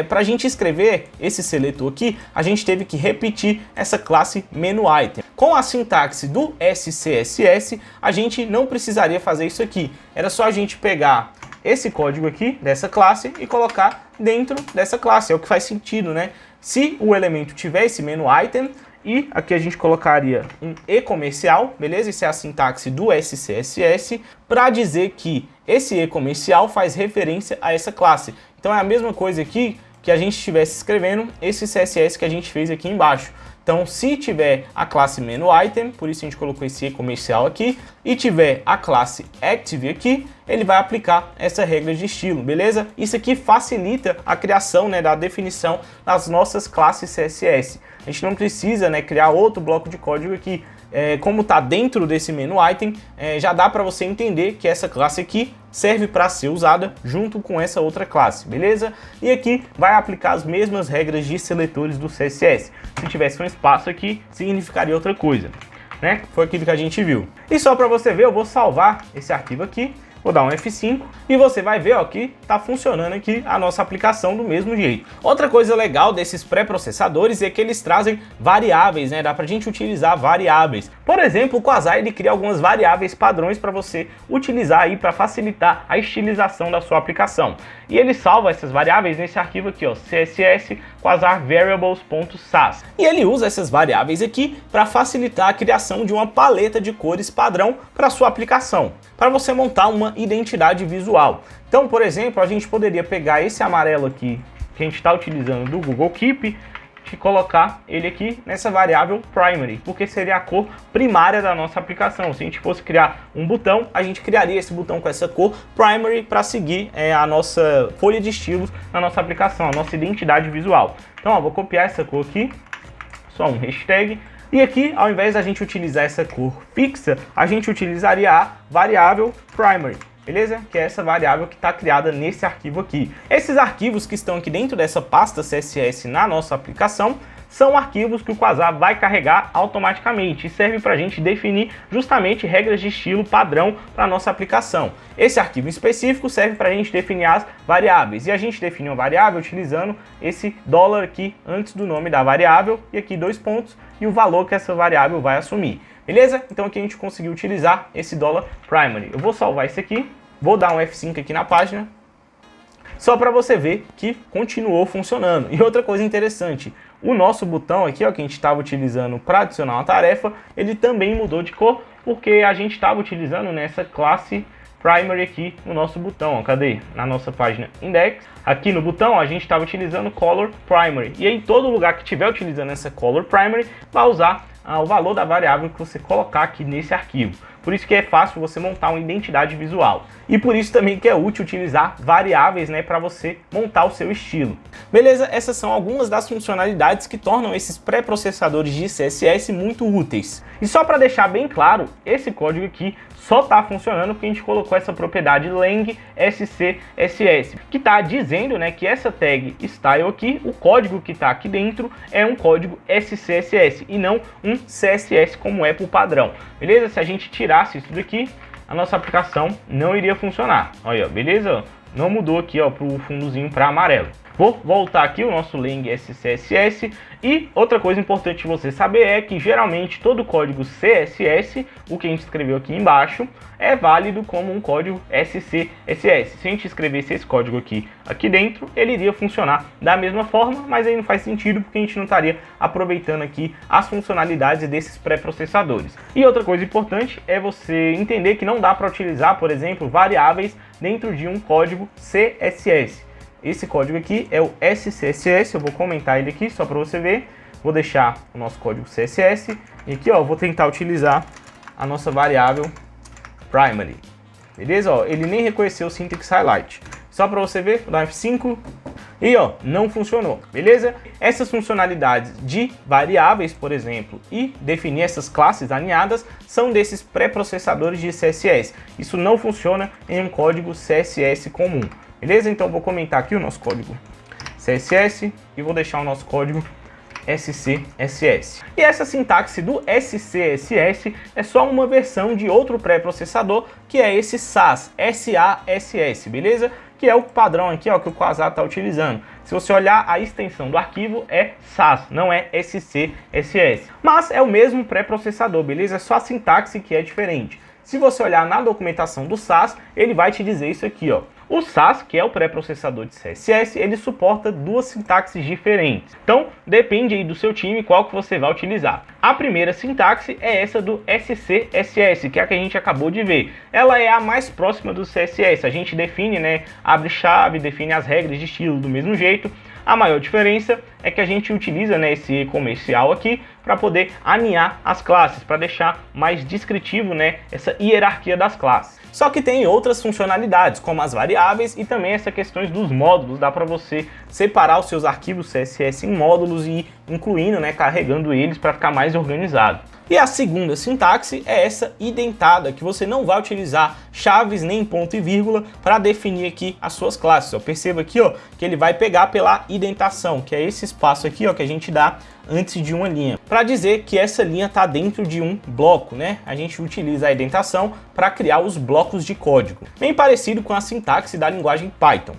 para a gente escrever esse seletor aqui, a gente teve que repetir essa classe menu item. Com a sintaxe do SCSS, a gente não precisaria fazer isso aqui, era só a gente pegar esse código aqui dessa classe e colocar dentro dessa classe, é o que faz sentido, né? Se o elemento tiver esse menu item, e aqui a gente colocaria um e-comercial, beleza? Isso é a sintaxe do SCSS, para dizer que esse e-comercial faz referência a essa classe. Então é a mesma coisa aqui que a gente estivesse escrevendo esse CSS que a gente fez aqui embaixo. Então, se tiver a classe menu item, por isso a gente colocou esse e-comercial aqui, e tiver a classe active aqui, ele vai aplicar essa regra de estilo, beleza? Isso aqui facilita a criação, né, da definição das nossas classes CSS. A gente não precisa, né, criar outro bloco de código aqui. Como está dentro desse menu item, já dá para você entender que essa classe aqui serve para ser usada junto com essa outra classe, beleza? E aqui vai aplicar as mesmas regras de seletores do CSS. Se tivesse um espaço aqui, significaria outra coisa, né? Foi aquilo que a gente viu. E só para você ver, eu vou salvar esse arquivo aqui, Vou dar um F5 e você vai ver, ó, que tá funcionando aqui a nossa aplicação do mesmo jeito. Outra coisa legal desses pré-processadores é que eles trazem variáveis, né? Dá pra gente utilizar variáveis. Por exemplo, o Quasar ele cria algumas variáveis padrões para você utilizar aí para facilitar a estilização da sua aplicação. E ele salva essas variáveis nesse arquivo aqui, ó, css quasar variables.sas. E ele usa essas variáveis aqui para facilitar a criação de uma paleta de cores padrão para sua aplicação, para você montar uma identidade visual. Então, por exemplo, a gente poderia pegar esse amarelo aqui que a gente está utilizando do Google Keep e colocar ele aqui nessa variável primary, porque seria a cor primária da nossa aplicação. Se a gente fosse criar um botão, a gente criaria esse botão com essa cor primary para seguir a nossa folha de estilos na nossa aplicação, a nossa identidade visual. Então, ó, vou copiar essa cor aqui, só um hashtag, e aqui, ao invés da gente utilizar essa cor fixa, a gente utilizaria a variável primary. Beleza? Que é essa variável que está criada nesse arquivo aqui. Esses arquivos que estão aqui dentro dessa pasta CSS na nossa aplicação são arquivos que o Quasar vai carregar automaticamente e serve para a gente definir justamente regras de estilo padrão para a nossa aplicação. Esse arquivo específico serve para a gente definir as variáveis, e a gente define uma variável utilizando esse dólar aqui antes do nome da variável, e aqui 2 pontos, e o valor que essa variável vai assumir. Beleza? Então aqui a gente conseguiu utilizar esse dólar primary. Eu vou salvar isso aqui, vou dar um F5 aqui na página, só para você ver que continuou funcionando. E outra coisa interessante, o nosso botão aqui, ó, que a gente estava utilizando para adicionar uma tarefa, ele também mudou de cor, porque a gente estava utilizando nessa classe primary aqui no nosso botão, ó, cadê? Na nossa página index, aqui no botão, ó, a gente estava utilizando color primary, e aí todo lugar que estiver utilizando essa color primary vai usar o valor da variável que você colocar aqui nesse arquivo. Por isso que é fácil você montar uma identidade visual. E por isso também que é útil utilizar variáveis, né, para você montar o seu estilo. Beleza? Essas são algumas das funcionalidades que tornam esses pré-processadores de CSS muito úteis. E só para deixar bem claro, esse código aqui só está funcionando porque a gente colocou essa propriedade lang scss, que está dizendo, né, que essa tag style aqui, o código que está aqui dentro é um código SCSS e não um CSS como é por padrão. Beleza? Se a gente tirasse isso daqui, a nossa aplicação não iria funcionar. Olha, beleza? Não mudou aqui, ó, para o fundozinho para amarelo. Vou voltar aqui o nosso lang SCSS, e outra coisa importante você saber é que geralmente todo código CSS, o que a gente escreveu aqui embaixo, é válido como um código SCSS. Se a gente escrevesse esse código aqui dentro, ele iria funcionar da mesma forma, mas aí não faz sentido porque a gente não estaria aproveitando aqui as funcionalidades desses pré-processadores. E outra coisa importante é você entender que não dá para utilizar, por exemplo, variáveis dentro de um código CSS. Esse código aqui é o SCSS, eu vou comentar ele aqui só para você ver. Vou deixar o nosso código CSS e aqui, ó, eu vou tentar utilizar a nossa variável primary. Beleza? Ó, ele nem reconheceu o syntax highlight. Só para você ver, vou dar um F5 e, ó, não funcionou. Beleza? Essas funcionalidades de variáveis, por exemplo, e definir essas classes alinhadas são desses pré-processadores de CSS. Isso não funciona em um código CSS comum. Beleza? Então vou comentar aqui o nosso código CSS e vou deixar o nosso código SCSS. E essa sintaxe do SCSS é só uma versão de outro pré-processador, que é esse SAS, SASS, beleza? Que é o padrão aqui, ó, que o Quasar está utilizando. Se você olhar, a extensão do arquivo é SAS, não é SCSS. Mas é o mesmo pré-processador, beleza? É só a sintaxe que é diferente. Se você olhar na documentação do SAS, ele vai te dizer isso aqui, ó. O SAS, que é o pré-processador de CSS, ele suporta duas sintaxes diferentes. Então, depende aí do seu time qual que você vai utilizar. A primeira sintaxe é essa do SCSS, que é a que a gente acabou de ver. Ela é a mais próxima do CSS. A gente define, né, abre chave, define as regras de estilo do mesmo jeito. A maior diferença é que a gente utiliza, né, esse comercial aqui para poder alinhar as classes, para deixar mais descritivo, né, essa hierarquia das classes. Só que tem outras funcionalidades, como as variáveis e também essas questões dos módulos. Dá para você separar os seus arquivos CSS em módulos e ir incluindo, né, carregando eles para ficar mais organizado. E a segunda sintaxe é essa identada, que você não vai utilizar chaves nem ponto e vírgula para definir aqui as suas classes. Ó, perceba aqui, ó, que ele vai pegar pela indentação, que é esse espaço aqui, ó, que a gente dá antes de uma linha, para dizer que essa linha está dentro de um bloco, né? A gente utiliza a indentação para criar os blocos de código, bem parecido com a sintaxe da linguagem Python.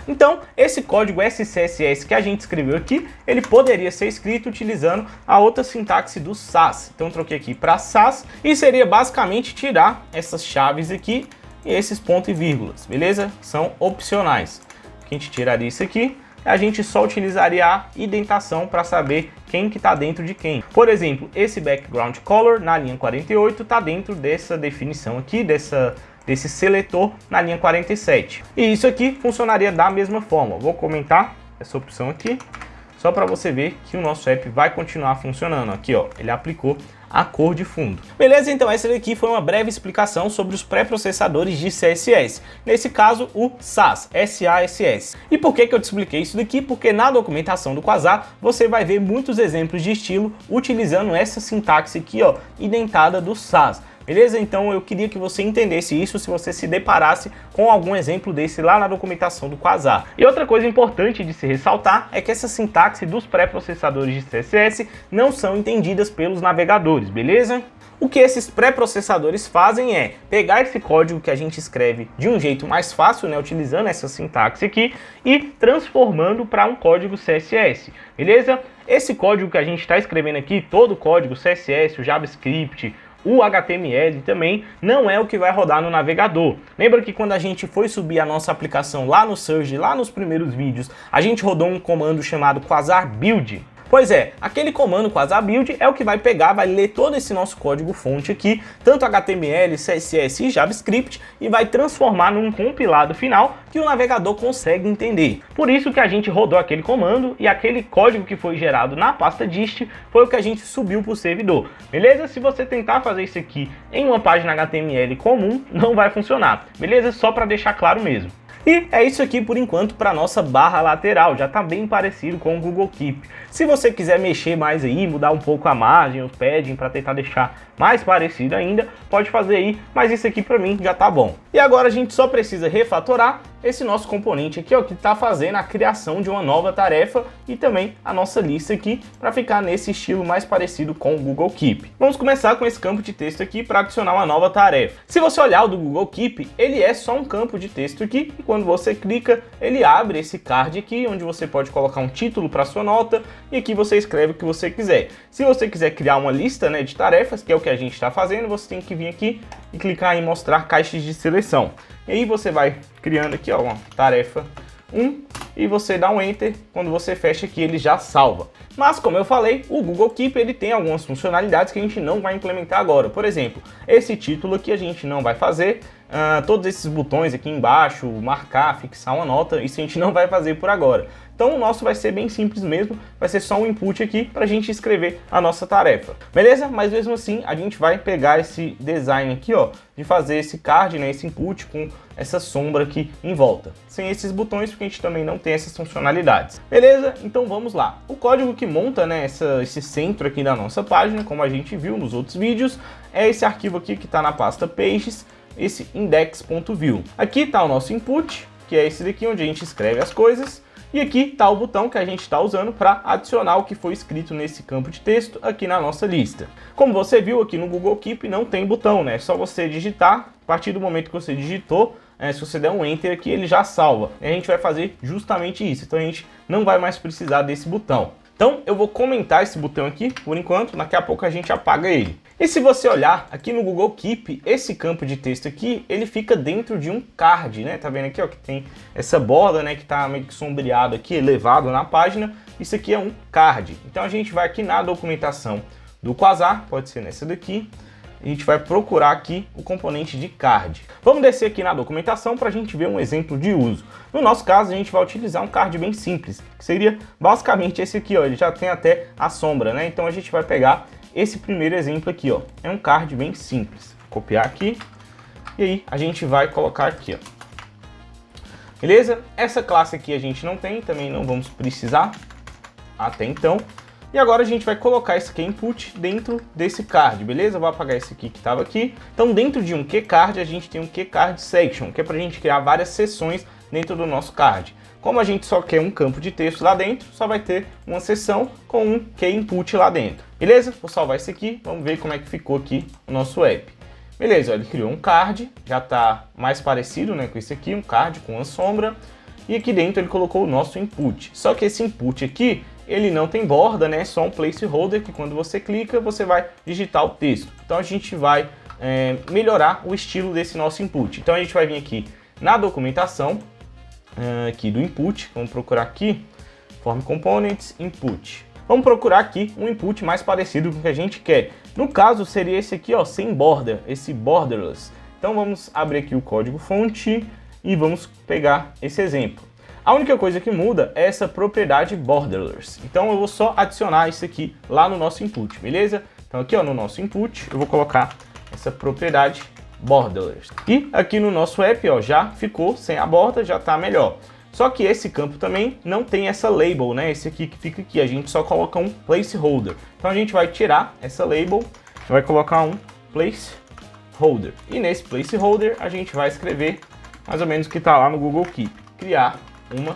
Então, esse código SCSS que a gente escreveu aqui, ele poderia ser escrito utilizando a outra sintaxe do Sass. Então, eu troquei aqui para Sass e seria basicamente tirar essas chaves aqui e esses pontos e vírgulas, beleza? São opcionais. A gente tiraria isso aqui, a gente só utilizaria a indentação para saber quem que está dentro de quem. Por exemplo, esse background color na linha 48 está dentro dessa definição aqui, desse seletor na linha 47. E isso aqui funcionaria da mesma forma. Vou comentar essa opção aqui, só para você ver que o nosso app vai continuar funcionando. Aqui, ó, ele aplicou a cor de fundo. Beleza? Então essa daqui foi uma breve explicação sobre os pré-processadores de CSS. Nesse caso, o Sass, S-A-S-S. E por que eu te expliquei isso daqui? Porque na documentação do Quasar, você vai ver muitos exemplos de estilo utilizando essa sintaxe aqui, ó, indentada do Sass. Beleza? Então eu queria que você entendesse isso se você se deparasse com algum exemplo desse lá na documentação do Quasar. E outra coisa importante de se ressaltar é que essa sintaxe dos pré-processadores de CSS não são entendidas pelos navegadores, beleza? O que esses pré-processadores fazem é pegar esse código que a gente escreve de um jeito mais fácil, né, utilizando essa sintaxe aqui, e transformando para um código CSS, beleza? Esse código que a gente está escrevendo aqui, todo o código CSS, o JavaScript, o HTML também não é o que vai rodar no navegador. Lembra que quando a gente foi subir a nossa aplicação lá no Surge, lá nos primeiros vídeos, a gente rodou um comando chamado Quasar Build? Pois é, aquele comando Quasar Build é o que vai pegar, vai ler todo esse nosso código fonte aqui, tanto HTML, CSS e JavaScript, e vai transformar num compilado final que o navegador consegue entender. Por isso que a gente rodou aquele comando e aquele código que foi gerado na pasta dist foi o que a gente subiu para o servidor. Beleza? Se você tentar fazer isso aqui em uma página HTML comum, não vai funcionar. Beleza? Só para deixar claro mesmo. E é isso aqui por enquanto para nossa barra lateral, já está bem parecido com o Google Keep. Se você quiser mexer mais aí, mudar um pouco a margem, o padding para tentar deixar mais parecido ainda, pode fazer aí, mas isso aqui para mim já tá bom. E agora a gente só precisa refatorar esse nosso componente aqui, ó, que está fazendo a criação de uma nova tarefa e também a nossa lista aqui para ficar nesse estilo mais parecido com o Google Keep. Vamos começar com esse campo de texto aqui para adicionar uma nova tarefa. Se você olhar o do Google Keep, ele é só um campo de texto aqui e quando você clica, ele abre esse card aqui, onde você pode colocar um título para sua nota e aqui você escreve o que você quiser. Se você quiser criar uma lista, né, de tarefas, que é o que a gente está fazendo, você tem que vir aqui e clicar em mostrar caixas de seleção. E aí você vai criando aqui, ó, uma tarefa 1 e você dá um Enter. Quando você fecha aqui, ele já salva. Mas como eu falei, o Google Keep ele tem algumas funcionalidades que a gente não vai implementar agora. Por exemplo, esse título aqui a gente não vai fazer. Todos esses botões aqui embaixo, marcar, fixar uma nota, isso a gente não vai fazer por agora. Então o nosso vai ser bem simples mesmo, vai ser só um input aqui para a gente escrever a nossa tarefa. Beleza? Mas mesmo assim a gente vai pegar esse design aqui, ó, de fazer esse card, né, esse input com essa sombra aqui em volta. Sem esses botões, porque a gente também não tem essas funcionalidades. Beleza? Então vamos lá. O código que monta, né, esse centro aqui da nossa página, como a gente viu nos outros vídeos, é esse arquivo aqui que está na pasta Pages, esse index.view. Aqui está o nosso input, que é esse daqui onde a gente escreve as coisas. E aqui está o botão que a gente está usando para adicionar o que foi escrito nesse campo de texto aqui na nossa lista. Como você viu aqui no Google Keep não tem botão, né? É só você digitar, a partir do momento que você digitou, se você der um Enter aqui ele já salva. E a gente vai fazer justamente isso, então a gente não vai mais precisar desse botão. Então eu vou comentar esse botão aqui por enquanto, daqui a pouco a gente apaga ele. E se você olhar aqui no Google Keep, esse campo de texto aqui, ele fica dentro de um card, né? Tá vendo aqui, ó, que tem essa borda, né, que tá meio que sombreado aqui, elevado na página. Isso aqui é um card. Então a gente vai aqui na documentação do Quasar, pode ser nessa daqui. A gente vai procurar aqui o componente de card. Vamos descer aqui na documentação para a gente ver um exemplo de uso. No nosso caso, a gente vai utilizar um card bem simples, que seria basicamente esse aqui, ó. Ele já tem até a sombra, né? Então a gente vai pegar esse primeiro exemplo aqui, ó. É um card bem simples. Vou copiar aqui e aí a gente vai colocar aqui, ó. Beleza? Essa classe aqui a gente não tem, também não vamos precisar até então. E agora a gente vai colocar esse input dentro desse card, beleza? Eu vou apagar esse aqui que estava aqui. Então dentro de um QCard a gente tem um QCard Section, que é para a gente criar várias seções dentro do nosso card. Como a gente só quer um campo de texto lá dentro, só vai ter uma seção com um keyInput lá dentro. Beleza? Vou salvar isso aqui, vamos ver como é que ficou aqui o nosso app. Beleza, ele criou um card, já está mais parecido, né, com esse aqui, um card com uma sombra. E aqui dentro ele colocou o nosso input. Só que esse input aqui, ele não tem borda, né? É só um placeholder que quando você clica, você vai digitar o texto. Então a gente vai melhorar o estilo desse nosso input. Então a gente vai vir aqui na documentação aqui do input. Vamos procurar aqui, Form Components, Input. Vamos procurar aqui um input mais parecido com o que a gente quer. No caso seria esse aqui, ó, sem border, esse borderless. Então vamos abrir aqui o código fonte e vamos pegar esse exemplo. A única coisa que muda é essa propriedade borderless. Então eu vou só adicionar isso aqui lá no nosso input, beleza? Então aqui, ó, no nosso input eu vou colocar essa propriedade borderless. E aqui no nosso app, ó, já ficou sem a borda, já tá melhor. Só que esse campo também não tem essa label, né? Esse aqui que fica aqui, a gente só coloca um placeholder. Então a gente vai tirar essa label, vai colocar um placeholder. E nesse placeholder a gente vai escrever mais ou menos o que está lá no Google Keep. Criar uma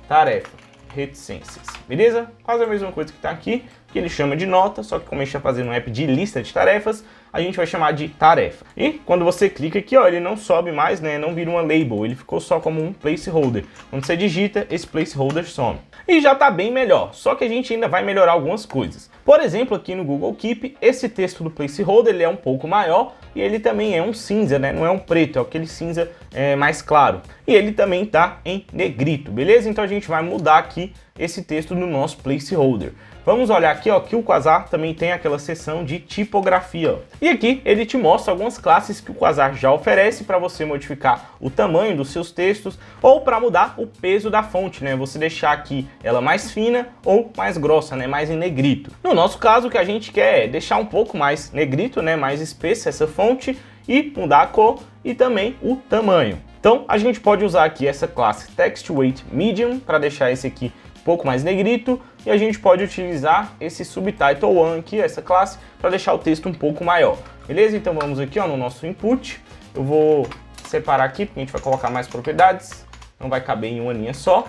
tarefa, reticências, beleza? Quase a mesma coisa que está aqui, que ele chama de nota, só que como a gente está fazendo um app de lista de tarefas, a gente vai chamar de tarefa. E quando você clica aqui, ó, ele não sobe mais, né? Não vira uma label, ele ficou só como um placeholder. Quando você digita, esse placeholder some. E já está bem melhor, só que a gente ainda vai melhorar algumas coisas. Por exemplo, aqui no Google Keep, esse texto do placeholder ele é um pouco maior e ele também é um cinza, né? Não é um preto, é aquele cinza mais claro. E ele também está em negrito, beleza? Então a gente vai mudar aqui esse texto no nosso placeholder. Vamos olhar aqui, ó, que o Quasar também tem aquela seção de tipografia. Ó. E aqui ele te mostra algumas classes que o Quasar já oferece para você modificar o tamanho dos seus textos ou para mudar o peso da fonte, né? Você deixar aqui ela mais fina ou mais grossa, né? Mais em negrito. No nosso caso, o que a gente quer é deixar um pouco mais negrito, né? Mais espessa essa fonte e mudar a cor e também o tamanho. Então a gente pode usar aqui essa classe Text Weight Medium para deixar esse aqui um pouco mais negrito, e a gente pode utilizar esse Subtitle One aqui, essa classe, para deixar o texto um pouco maior. Beleza? Então vamos aqui, ó, no nosso input. Eu vou separar aqui, porque a gente vai colocar mais propriedades, não vai caber em uma linha só.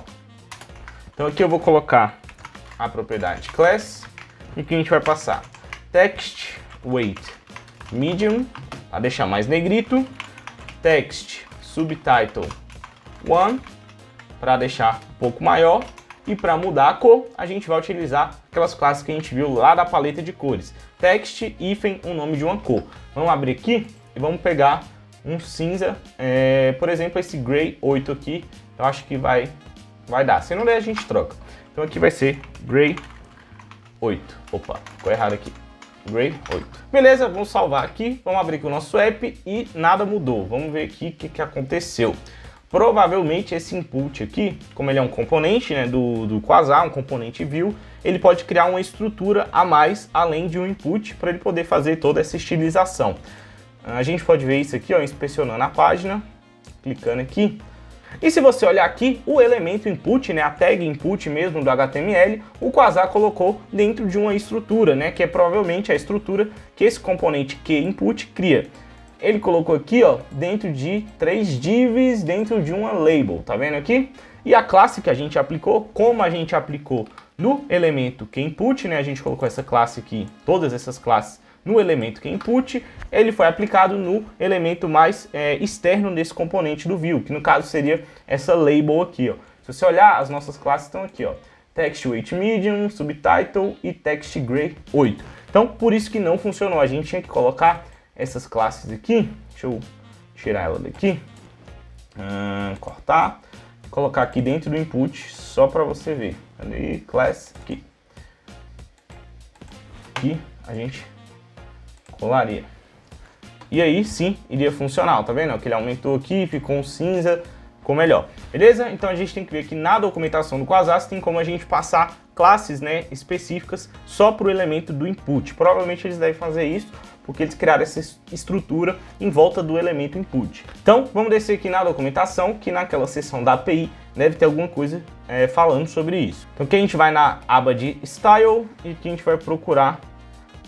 Então aqui eu vou colocar a propriedade class, e aqui a gente vai passar Text Weight Medium, para deixar mais negrito, Text Subtitle One, para deixar um pouco maior. E para mudar a cor, a gente vai utilizar aquelas classes que a gente viu lá da paleta de cores. Text, hífen, o nome de uma cor. Vamos abrir aqui e vamos pegar um cinza, por exemplo, esse Gray 8 aqui. Eu acho que vai dar. Se não der, a gente troca. Então aqui vai ser Gray 8. Opa, ficou errado aqui. Gray 8. Beleza, vamos salvar aqui. Vamos abrir aqui o nosso app e nada mudou. Vamos ver aqui o que aconteceu. Provavelmente esse input aqui, como ele é um componente, né, do Quasar, um componente view, ele pode criar uma estrutura a mais além de um input para ele poder fazer toda essa estilização. A gente pode ver isso aqui, ó, inspecionando a página, clicando aqui. E se você olhar aqui, o elemento input, né, a tag input mesmo do HTML, o Quasar colocou dentro de uma estrutura, né, que é provavelmente a estrutura que esse componente keyInput cria. Ele colocou aqui, ó, dentro de 3 divs, dentro de uma label, tá vendo aqui? E a classe que a gente aplicou, como a gente aplicou no elemento keyInput, né, a gente colocou essa classe aqui, todas essas classes no elemento keyInput, ele foi aplicado no elemento mais externo desse componente do view, que no caso seria essa label aqui, ó. Se você olhar, as nossas classes estão aqui, ó, Text Weight Medium, Subtitle e Text Gray 8. Então, por isso que não funcionou, a gente tinha que colocar essas classes aqui, deixa eu tirar ela daqui, cortar, colocar aqui dentro do input, só para você ver. Ali, class, aqui. Aqui a gente colaria. E aí sim, iria funcionar, tá vendo? Que ele aumentou aqui, ficou um cinza, ficou melhor. Beleza? Então a gente tem que ver que na documentação do Quasar tem como a gente passar classes, né, específicas só para o elemento do input. Provavelmente eles devem fazer isso, porque eles criaram essa estrutura em volta do elemento input. Então, vamos descer aqui na documentação, que naquela seção da API deve ter alguma coisa falando sobre isso. Então aqui a gente vai na aba de Style e aqui a gente vai procurar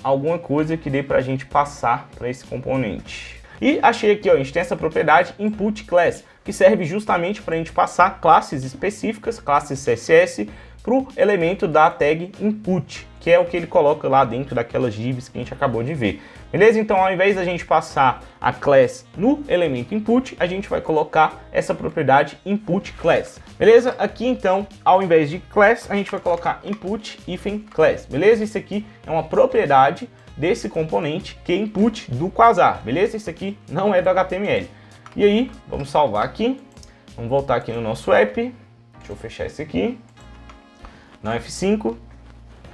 alguma coisa que dê para a gente passar para esse componente. E achei aqui, ó, a gente tem essa propriedade Input Class. que serve justamente para a gente passar classes específicas, classes CSS, para o elemento da tag input, que é o que ele coloca lá dentro daquelas divs que a gente acabou de ver. Beleza? Então, ao invés da gente passar a class no elemento input, a gente vai colocar essa propriedade input class. Beleza? Aqui, então, ao invés de class, a gente vai colocar input hífen class. Beleza? Isso aqui é uma propriedade desse componente que é input do Quasar. Beleza? Isso aqui não é do HTML. E aí, vamos salvar aqui. Vamos voltar aqui no nosso app. Deixa eu fechar esse aqui. Na F5.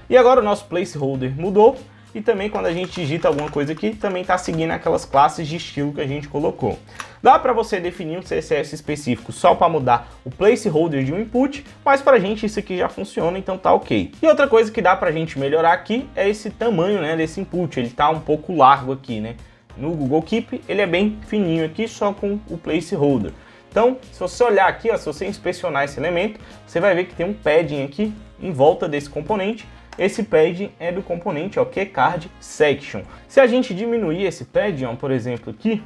E agora o nosso placeholder mudou. E também quando a gente digita alguma coisa aqui, também está seguindo aquelas classes de estilo que a gente colocou. Dá para você definir um CSS específico só para mudar o placeholder de um input, mas para a gente isso aqui já funciona, então tá ok. E outra coisa que dá para a gente melhorar aqui é esse tamanho, né, desse input. Ele tá um pouco largo aqui, né? No Google Keep ele é bem fininho aqui, só com o placeholder. Então, se você olhar aqui, ó, se você inspecionar esse elemento, você vai ver que tem um padding aqui em volta desse componente. Esse padding é do componente, ó, QCard Section. Se a gente diminuir esse padding, ó, por exemplo, aqui,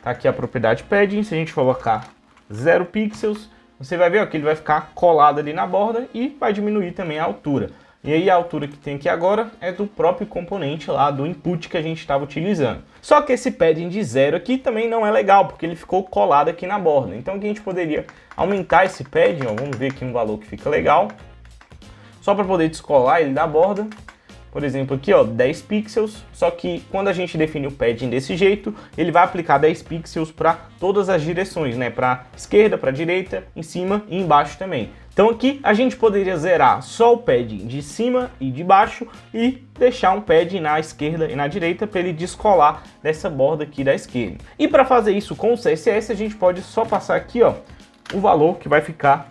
tá aqui a propriedade padding, se a gente colocar 0 pixels, você vai ver, ó, que ele vai ficar colado ali na borda e vai diminuir também a altura. E aí a altura que tem aqui agora é do próprio componente lá do input que a gente estava utilizando. Só que esse padding de 0 aqui também não é legal, porque ele ficou colado aqui na borda. Então aqui a gente poderia aumentar esse padding, ó, vamos ver aqui um valor que fica legal. Só para poder descolar ele da borda. Por exemplo, aqui, ó, 10 pixels, só que quando a gente define o padding desse jeito, ele vai aplicar 10 pixels para todas as direções, né? Para esquerda, para direita, em cima e embaixo também. Então aqui a gente poderia zerar só o padding de cima e de baixo e deixar um padding na esquerda e na direita para ele descolar dessa borda aqui da esquerda. E para fazer isso com o CSS, a gente pode só passar aqui, ó, o valor que vai ficar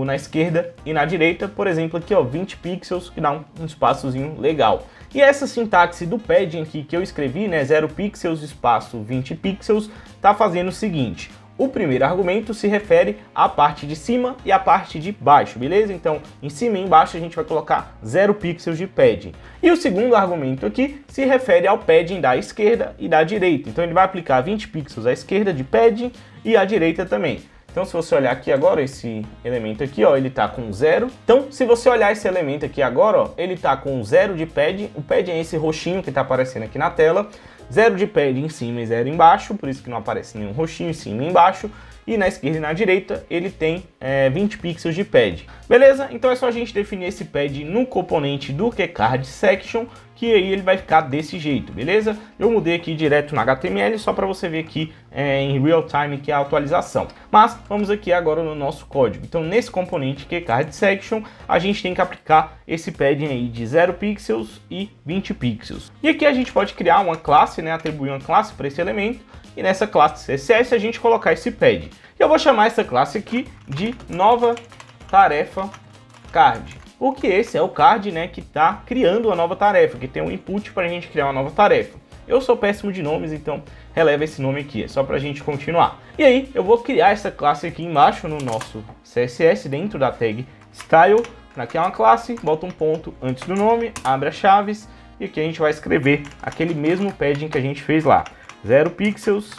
na esquerda e na direita, por exemplo, aqui, ó, 20 pixels, que dá um espaçozinho legal. E essa sintaxe do padding aqui que eu escrevi, né, 0 pixels, espaço 20 pixels, tá fazendo o seguinte: o primeiro argumento se refere à parte de cima e à parte de baixo, beleza? Então, em cima e embaixo a gente vai colocar 0 pixels de padding. E o segundo argumento aqui se refere ao padding da esquerda e da direita. Então, ele vai aplicar 20 pixels à esquerda de padding e à direita também. Então, se você olhar aqui agora, esse elemento aqui, ó, ele tá com 0. Então, se você olhar esse elemento aqui agora, ó, ele tá com 0 de padding. O padding é esse roxinho que tá aparecendo aqui na tela. 0 de padding em cima e 0 embaixo, por isso que não aparece nenhum roxinho em cima e embaixo. E na esquerda e na direita ele tem 20 pixels de padding. Beleza? Então é só a gente definir esse padding no componente do QCard Section, que aí ele vai ficar desse jeito, beleza? Eu mudei aqui direto no HTML só para você ver aqui em real time que é a atualização. Mas vamos aqui agora no nosso código. Então nesse componente QCard Section a gente tem que aplicar esse padding aí de 0 pixels e 20 pixels. E aqui a gente pode criar uma classe, né, atribuir uma classe para esse elemento. E nessa classe CSS a gente colocar esse padding. Eu vou chamar essa classe aqui de nova tarefa card. Porque esse é o card, né, que está criando uma nova tarefa, que tem um input para a gente criar uma nova tarefa. Eu sou péssimo de nomes, então releva esse nome aqui, é só para a gente continuar. E aí eu vou criar essa classe aqui embaixo no nosso CSS, dentro da tag style. Aqui é uma classe, bota um ponto antes do nome, abre as chaves e aqui a gente vai escrever aquele mesmo padding que a gente fez lá. 0 pixels,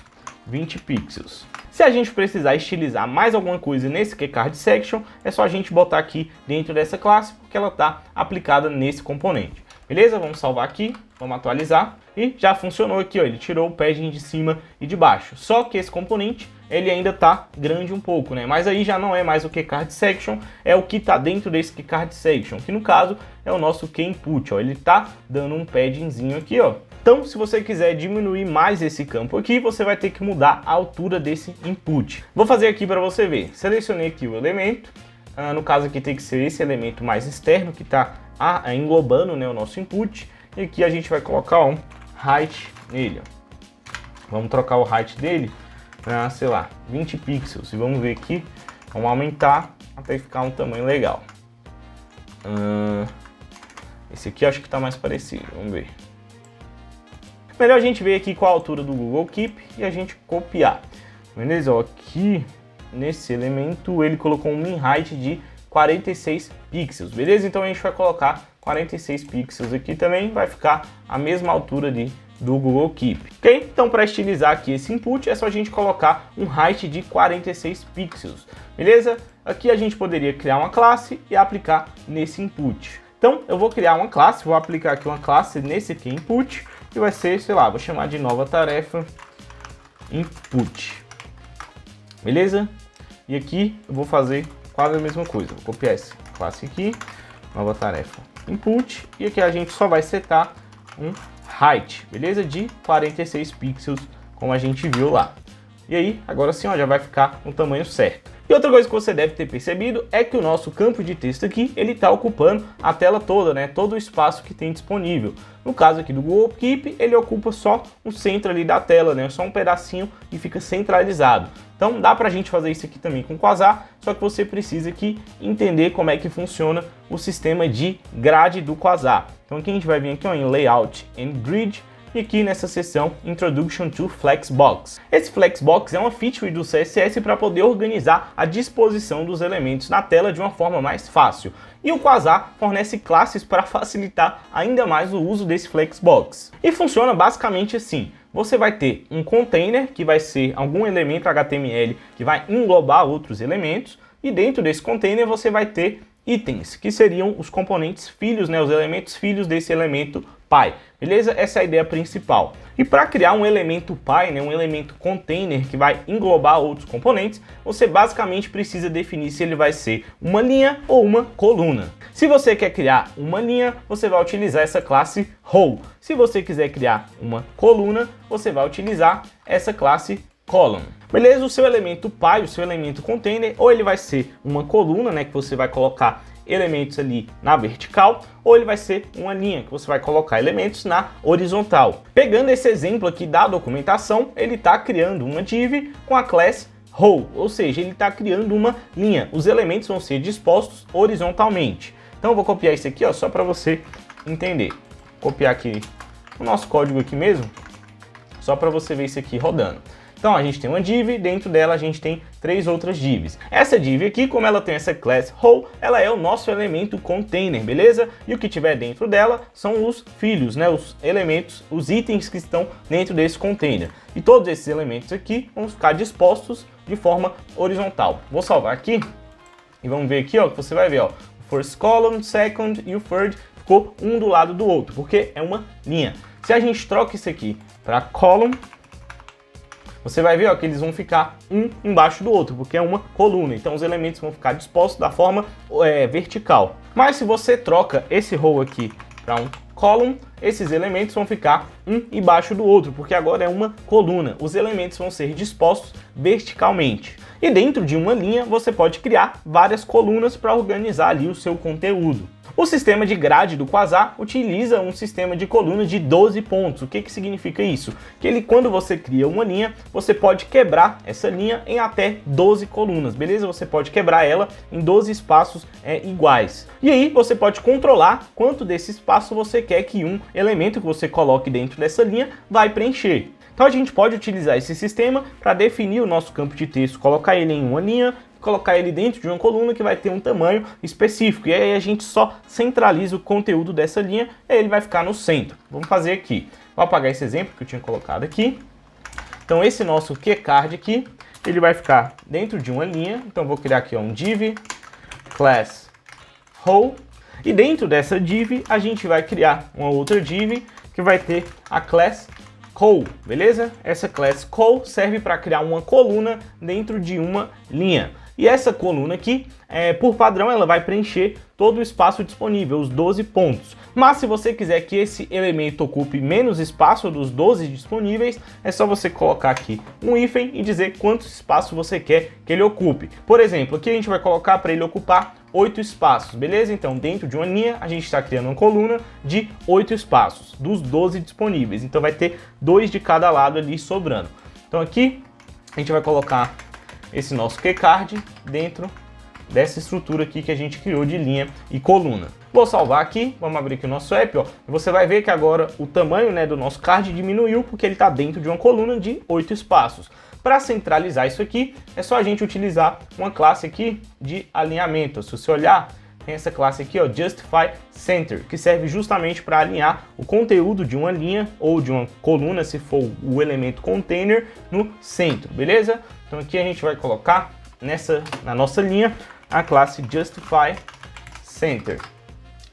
20 pixels. Se a gente precisar estilizar mais alguma coisa nesse QCard Section, é só a gente botar aqui dentro dessa classe, porque ela está aplicada nesse componente. Beleza? Vamos salvar aqui, vamos atualizar. E já funcionou aqui, ó, ele tirou o padding de cima e de baixo. Só que esse componente, ele ainda está grande um pouco, né? Mas aí já não é mais o QCard Section, é o que está dentro desse QCard Section, que no caso é o nosso QInput, ó. Ele está dando um paddingzinho aqui, ó. Então, se você quiser diminuir mais esse campo aqui, você vai ter que mudar a altura desse input. Vou fazer aqui para você ver. Selecionei aqui o elemento. No caso aqui tem que ser esse elemento mais externo que está englobando, né, o nosso input. E aqui a gente vai colocar um height nele. Ó. Vamos trocar o height dele para, sei lá, 20 pixels. E vamos ver aqui. Vamos aumentar até ficar um tamanho legal. Esse aqui eu acho que está mais parecido. Vamos ver. Melhor a gente ver aqui qual a altura do Google Keep e a gente copiar. Beleza? Ó, aqui nesse elemento ele colocou um min height de 46 pixels. Beleza? Então a gente vai colocar 46 pixels aqui também. Vai ficar a mesma altura de do Google Keep, ok? Então, para estilizar aqui esse input, é só a gente colocar um height de 46 pixels, beleza? Aqui a gente poderia criar uma classe e aplicar nesse input. Então, eu vou criar uma classe, vou aplicar aqui uma classe nesse aqui input, que vai ser, sei lá, vou chamar de nova tarefa input, beleza? E aqui eu vou fazer quase a mesma coisa, vou copiar essa classe aqui, nova tarefa input, e aqui a gente só vai setar um height, beleza? De 46 pixels, como a gente viu lá. E aí, agora sim, ó, já vai ficar no tamanho certo. E outra coisa que você deve ter percebido é que o nosso campo de texto aqui, ele está ocupando a tela toda, né? Todo o espaço que tem disponível. No caso aqui do Google Keep, ele ocupa só o centro ali da tela, né? Só um pedacinho e fica centralizado. Então dá pra gente fazer isso aqui também com Quasar, só que você precisa aqui entender como é que funciona o sistema de grade do Quasar. Então aqui a gente vai vir aqui, ó, em Layout and Grid, e aqui nessa seção Introduction to Flexbox. Esse Flexbox é uma feature do CSS para poder organizar a disposição dos elementos na tela de uma forma mais fácil. E o Quasar fornece classes para facilitar ainda mais o uso desse Flexbox. E funciona basicamente assim. Você vai ter um container, que vai ser algum elemento HTML que vai englobar outros elementos, e dentro desse container você vai ter itens, que seriam os componentes filhos, né, os elementos filhos desse elemento pai, beleza? Essa é a ideia principal. E para criar um elemento pai, né, um elemento container que vai englobar outros componentes, você basicamente precisa definir se ele vai ser uma linha ou uma coluna. Se você quer criar uma linha, você vai utilizar essa classe row. Se você quiser criar uma coluna, você vai utilizar essa classe column. Beleza? O seu elemento pai, o seu elemento container, ou ele vai ser uma coluna, né, que você vai colocar elementos ali na vertical, ou ele vai ser uma linha, que você vai colocar elementos na horizontal. Pegando esse exemplo aqui da documentação, ele está criando uma div com a classe row, ou seja, ele está criando uma linha. Os elementos vão ser dispostos horizontalmente. Então eu vou copiar isso aqui, ó, só para você entender. Vou copiar aqui o nosso código aqui mesmo, só para você ver isso aqui rodando. Então a gente tem uma div, dentro dela a gente tem 3 outras divs. Essa div aqui, como ela tem essa class row, ela é o nosso elemento container, beleza? E o que tiver dentro dela são os filhos, né? Os elementos, os itens que estão dentro desse container. E todos esses elementos aqui vão ficar dispostos de forma horizontal. Vou salvar aqui e vamos ver aqui, ó, que você vai ver, ó, o first column, second e o third ficou um do lado do outro, porque é uma linha. Se a gente troca isso aqui para column, você vai ver, ó, que eles vão ficar um embaixo do outro, porque é uma coluna. Então os elementos vão ficar dispostos da forma vertical. Mas se você troca esse row aqui para um column, esses elementos vão ficar um embaixo do outro, porque agora é uma coluna. Os elementos vão ser dispostos verticalmente. E dentro de uma linha você pode criar várias colunas para organizar ali o seu conteúdo. O sistema de grade do Quasar utiliza um sistema de coluna de 12 pontos. O que significa isso? Que ele, quando você cria uma linha, você pode quebrar essa linha em até 12 colunas, beleza? Você pode quebrar ela em 12 espaços iguais. E aí você pode controlar quanto desse espaço você quer que um elemento que você coloque dentro dessa linha vai preencher. Então a gente pode utilizar esse sistema para definir o nosso campo de texto, colocar ele em uma linha, colocar ele dentro de uma coluna que vai ter um tamanho específico. E aí a gente só centraliza o conteúdo dessa linha e ele vai ficar no centro. Vamos fazer aqui. Vou apagar esse exemplo que eu tinha colocado aqui. Então esse nosso keycard aqui, ele vai ficar dentro de uma linha. Então vou criar aqui um div class row. E dentro dessa div a gente vai criar uma outra div que vai ter a class col, beleza? Essa class col serve para criar uma coluna dentro de uma linha. E essa coluna aqui, por padrão, ela vai preencher todo o espaço disponível, os 12 pontos. Mas se você quiser que esse elemento ocupe menos espaço dos 12 disponíveis, é só você colocar aqui um hífen e dizer quanto espaço você quer que ele ocupe. Por exemplo, aqui a gente vai colocar para ele ocupar 8 espaços, beleza? Então, dentro de uma linha, a gente está criando uma coluna de 8 espaços, dos 12 disponíveis. Então, vai ter 2 de cada lado ali sobrando. Então, aqui, a gente vai colocar esse nosso keycard dentro dessa estrutura aqui que a gente criou de linha e coluna. Vou salvar aqui, vamos abrir aqui o nosso app, ó. Você vai ver que agora o tamanho, né, do nosso card diminuiu porque ele está dentro de uma coluna de 8 espaços. Para centralizar isso aqui, é só a gente utilizar uma classe aqui de alinhamento. Se você olhar, tem essa classe aqui, ó, Justify Center, que serve justamente para alinhar o conteúdo de uma linha ou de uma coluna, se for o elemento container, no centro, beleza? Então aqui a gente vai colocar na nossa linha a classe Justify Center.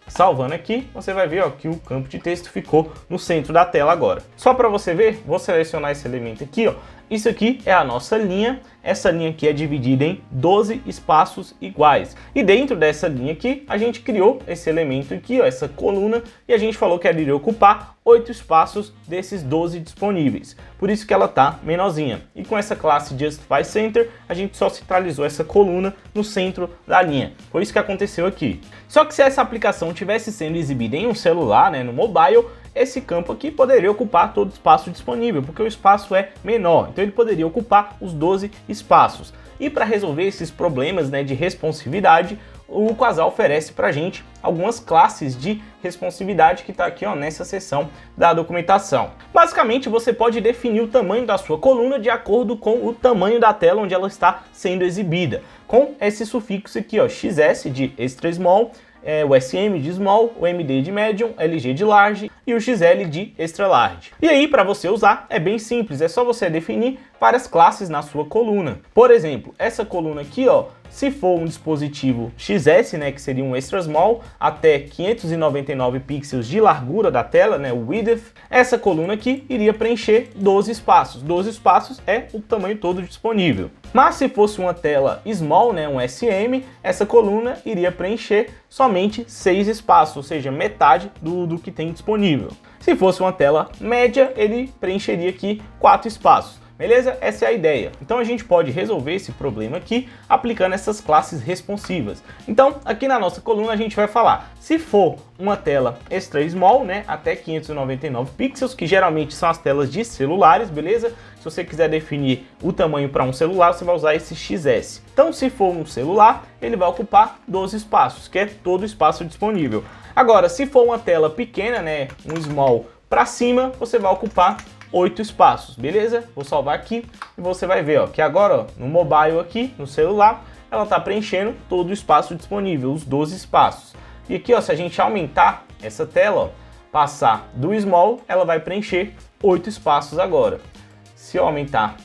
Salvando aqui, você vai ver, ó, que o campo de texto ficou no centro da tela agora. Só para você ver, vou selecionar esse elemento aqui, ó. Isso aqui é a nossa linha. Essa linha aqui é dividida em 12 espaços iguais. E dentro dessa linha aqui, a gente criou esse elemento aqui, ó, essa coluna, e a gente falou que ela iria ocupar 8 espaços desses 12 disponíveis. Por isso que ela tá menorzinha. E com essa classe Justify Center, a gente só centralizou essa coluna no centro da linha. Foi isso que aconteceu aqui. Só que se essa aplicação tivesse sendo exibida em um celular, né, no mobile, esse campo aqui poderia ocupar todo o espaço disponível, porque o espaço é menor, então ele poderia ocupar os 12 espaços. E para resolver esses problemas, né, de responsividade, o Quasar oferece para a gente algumas classes de responsividade que está aqui, ó, nessa seção da documentação. Basicamente, você pode definir o tamanho da sua coluna de acordo com o tamanho da tela onde ela está sendo exibida, com esse sufixo aqui, ó, XS de extra small, o SM de small, o MD de medium, LG de large e o XL de extra large. E aí, para você usar, é bem simples, é só você definir várias classes na sua coluna. Por exemplo, essa coluna aqui, ó, se for um dispositivo XS, né, que seria um extra small, até 599 pixels de largura da tela, né, o width, essa coluna aqui iria preencher 12 espaços. 12 espaços é o tamanho todo disponível. Mas se fosse uma tela small, né, um SM, essa coluna iria preencher somente 6 espaços, ou seja, metade do que tem disponível. Se fosse uma tela média, ele preencheria aqui 4 espaços. Beleza? Essa é a ideia. Então a gente pode resolver esse problema aqui aplicando essas classes responsivas. Então aqui na nossa coluna a gente vai falar, se for uma tela extra small, né, até 599 pixels, que geralmente são as telas de celulares, beleza? Se você quiser definir o tamanho para um celular, você vai usar esse XS. Então se for um celular, ele vai ocupar 12 espaços, que é todo o espaço disponível. Agora, se for uma tela pequena, né, um small para cima, você vai ocupar 8 espaços, beleza? Vou salvar aqui e você vai ver, ó, que agora, ó, no mobile aqui, no celular, ela tá preenchendo todo o espaço disponível, os 12 espaços. E aqui, ó, se a gente aumentar essa tela, ó, passar do small, ela vai preencher 8 espaços agora. Se eu aumentar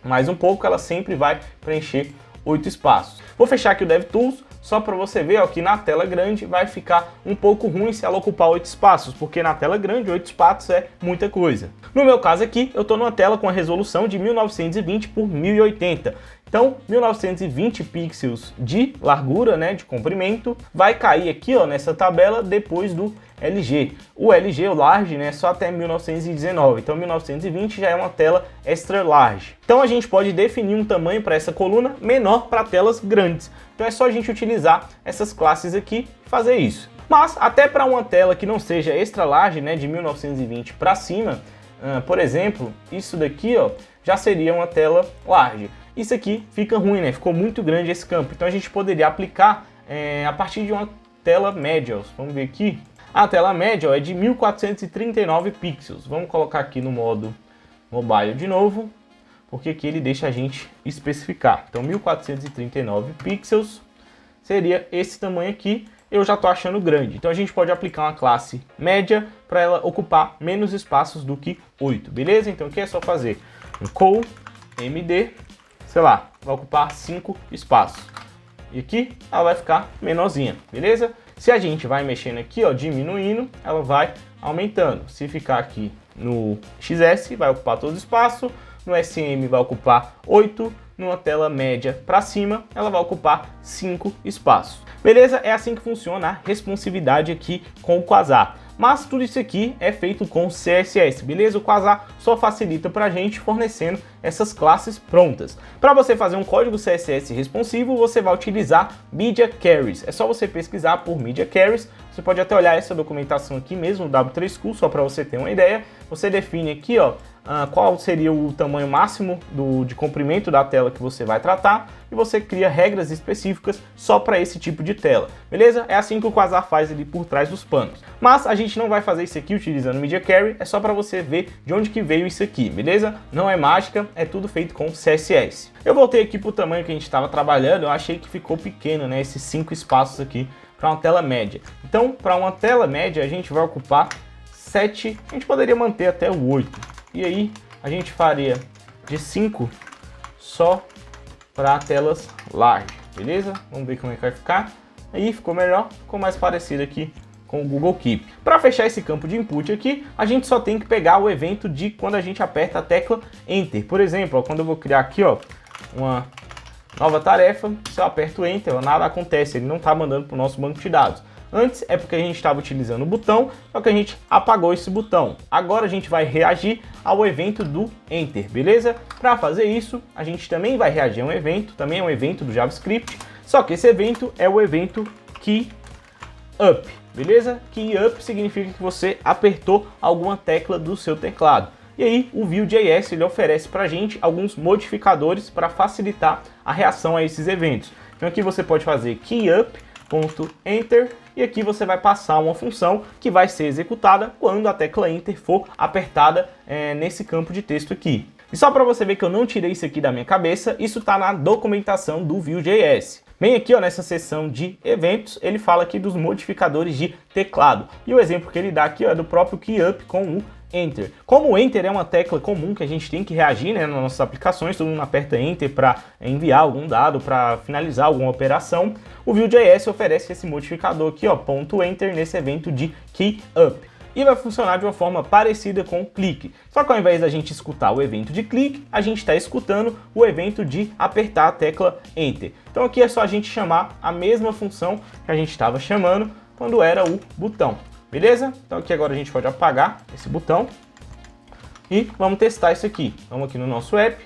mais um pouco, ela sempre vai preencher 8 espaços. Vou fechar aqui o DevTools, só para você ver, ó, que na tela grande vai ficar um pouco ruim se ela ocupar 8 espaços, porque na tela grande 8 espaços é muita coisa. No meu caso aqui, eu estou numa tela com a resolução de 1920 por 1080. Então, 1920 pixels de largura, né, de comprimento, vai cair aqui, ó, nessa tabela depois do LG. O LG, o large, né, só até 1919. Então, 1920 já é uma tela extra large. Então, a gente pode definir um tamanho para essa coluna menor para telas grandes. Então, é só a gente utilizar essas classes aqui e fazer isso. Mas, até para uma tela que não seja extra large, né, de 1920 para cima, por exemplo, isso daqui, ó, já seria uma tela large. Isso aqui fica ruim, né? Ficou muito grande esse campo. Então a gente poderia aplicar a partir de uma tela média. Vamos ver aqui. A tela média, ó, é de 1439 pixels. Vamos colocar aqui no modo mobile de novo, porque aqui ele deixa a gente especificar. Então 1439 pixels seria esse tamanho aqui. Eu já estou achando grande. Então a gente pode aplicar uma classe média para ela ocupar menos espaços do que 8, beleza? Então aqui é só fazer um call md, sei lá, vai ocupar 5 espaços. E aqui ela vai ficar menorzinha, beleza? Se a gente vai mexendo aqui, ó, diminuindo, ela vai aumentando. Se ficar aqui no XS, vai ocupar todo o espaço. No SM vai ocupar 8. Numa tela média para cima, ela vai ocupar 5 espaços. Beleza? É assim que funciona a responsividade aqui com o Quasar. Mas tudo isso aqui é feito com CSS, beleza? O Quasar só facilita para a gente fornecendo essas classes prontas. Para você fazer um código CSS responsivo, você vai utilizar Media Queries. É só você pesquisar por Media Queries. Você pode até olhar essa documentação aqui mesmo, W3 School, só para você ter uma ideia. Você define aqui, ó, qual seria o tamanho máximo de comprimento da tela que você vai tratar e você cria regras específicas só para esse tipo de tela, beleza? É assim que o Quasar faz ali por trás dos panos. Mas a gente não vai fazer isso aqui utilizando Media Query, é só para você ver de onde que veio isso aqui, beleza? Não é mágica, é tudo feito com CSS. Eu voltei aqui para o tamanho que a gente estava trabalhando, eu achei que ficou pequeno, né, esses 5 espaços aqui para uma tela média. Então, para uma tela média, a gente vai ocupar 7, a gente poderia manter até o 8. E aí, a gente faria de 5 só para telas large, beleza? Vamos ver como é que vai ficar. Aí ficou melhor, ficou mais parecido aqui com o Google Keep. Para fechar esse campo de input aqui, a gente só tem que pegar o evento de quando a gente aperta a tecla Enter. Por exemplo, ó, quando eu vou criar aqui, ó, uma nova tarefa, se eu aperto Enter, ó, nada acontece, ele não está mandando para o nosso banco de dados. Antes é porque a gente estava utilizando o botão, só que a gente apagou esse botão. Agora a gente vai reagir ao evento do Enter, beleza? Para fazer isso, a gente também vai reagir a um evento, também é um evento do JavaScript, só que esse evento é o evento KeyUp, beleza? KeyUp significa que você apertou alguma tecla do seu teclado. E aí o Vue.js ele oferece para a gente alguns modificadores para facilitar a reação a esses eventos. Então aqui você pode fazer KeyUp.enter e aqui você vai passar uma função que vai ser executada quando a tecla Enter for apertada nesse campo de texto aqui. E só para você ver que eu não tirei isso aqui da minha cabeça, isso está na documentação do Vue.js. Bem aqui, ó, nessa seção de eventos, ele fala aqui dos modificadores de teclado. E o exemplo que ele dá aqui, ó, é do próprio KeyUp com o Enter. Como o Enter é uma tecla comum que a gente tem que reagir, né, nas nossas aplicações, todo mundo aperta Enter para enviar algum dado, para finalizar alguma operação, o Vue.js oferece esse modificador aqui, ó, .enter nesse evento de KeyUp. E vai funcionar de uma forma parecida com o clique. Só que ao invés da gente escutar o evento de clique, a gente está escutando o evento de apertar a tecla Enter. Então aqui é só a gente chamar a mesma função que a gente estava chamando quando era o botão. Beleza? Então aqui agora a gente pode apagar esse botão e vamos testar isso aqui. Vamos aqui no nosso app,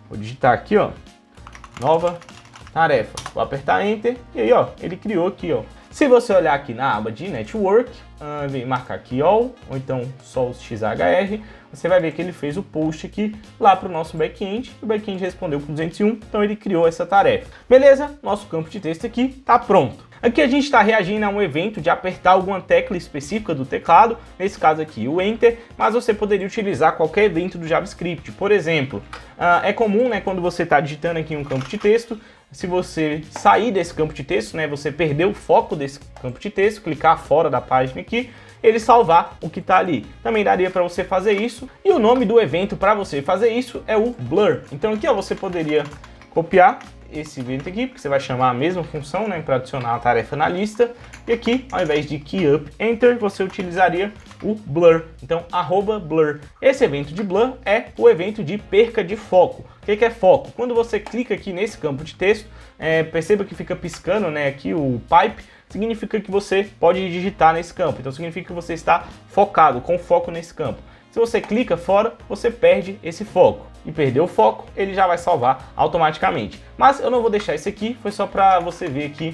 vou digitar aqui, ó, nova tarefa. Vou apertar Enter e aí, ó, ele criou aqui, ó. Se você olhar aqui na aba de Network, marcar aqui All, ou então só os XHR, você vai ver que ele fez o post aqui lá para o nosso back-end, o back-end respondeu com 201, então ele criou essa tarefa. Beleza? Nosso campo de texto aqui está pronto. Aqui a gente está reagindo a um evento de apertar alguma tecla específica do teclado, nesse caso aqui o Enter, mas você poderia utilizar qualquer evento do JavaScript. Por exemplo, é comum, né, quando você está digitando aqui um campo de texto, se você sair desse campo de texto, né, você perder o foco desse campo de texto, clicar fora da página aqui, ele salvar o que está ali. Também daria para você fazer isso, e o nome do evento para você fazer isso é o blur. Então aqui, ó, você poderia copiar esse evento aqui, porque você vai chamar a mesma função, né, para adicionar a tarefa na lista, e aqui, ao invés de KeyUp Enter, você utilizaria o blur. Então, @blur. Esse evento de blur é o evento de perca de foco. O que é foco? Quando você clica aqui nesse campo de texto, perceba que fica piscando, né, aqui o pipe, significa que você pode digitar nesse campo. Então, significa que você está focado, com foco nesse campo. Se você clica fora, você perde esse foco. E perder o foco, ele já vai salvar automaticamente. Mas eu não vou deixar isso aqui, foi só para você ver aqui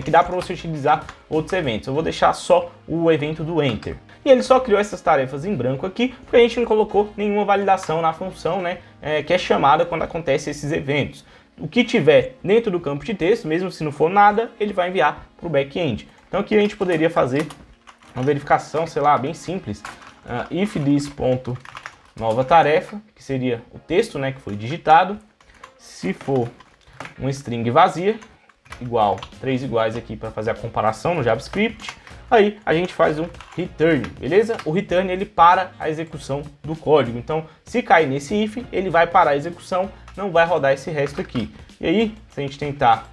que dá para você utilizar outros eventos. Eu vou deixar só o evento do Enter. E ele só criou essas tarefas em branco aqui, porque a gente não colocou nenhuma validação na função, né, que é chamada quando acontece esses eventos. O que tiver dentro do campo de texto, mesmo se não for nada, ele vai enviar para o back-end. Então aqui a gente poderia fazer uma verificação, sei lá, bem simples. If this.nova tarefa, que seria o texto, né, que foi digitado. Se for uma string vazia, igual, 3 iguais aqui para fazer a comparação no JavaScript, aí a gente faz um return, beleza? O return ele para a execução do código, então se cair nesse if, ele vai parar a execução, não vai rodar esse resto aqui. E aí, se a gente tentar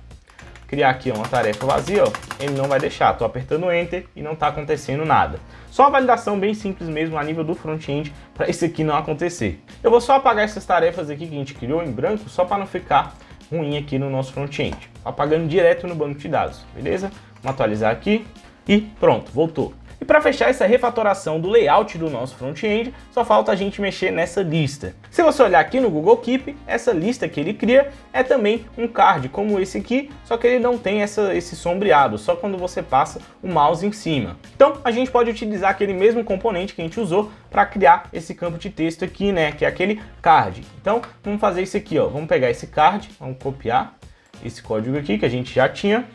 criar aqui uma tarefa vazia, ó, ele não vai deixar, tô apertando Enter e não está acontecendo nada. Só uma validação bem simples mesmo a nível do front-end para isso aqui não acontecer. Eu vou só apagar essas tarefas aqui que a gente criou em branco, só para não ficar ruim aqui no nosso front-end. Apagando direto no banco de dados, beleza? Vamos atualizar aqui e pronto, voltou. E para fechar essa refatoração do layout do nosso front-end, só falta a gente mexer nessa lista. Se você olhar aqui no Google Keep, essa lista que ele cria é também um card, como esse aqui, só que ele não tem esse sombreado, só quando você passa o mouse em cima. Então a gente pode utilizar aquele mesmo componente que a gente usou para criar esse campo de texto aqui, né, que é aquele card. Então vamos fazer isso aqui, ó. Vamos pegar esse card, vamos copiar esse código aqui que a gente já tinha.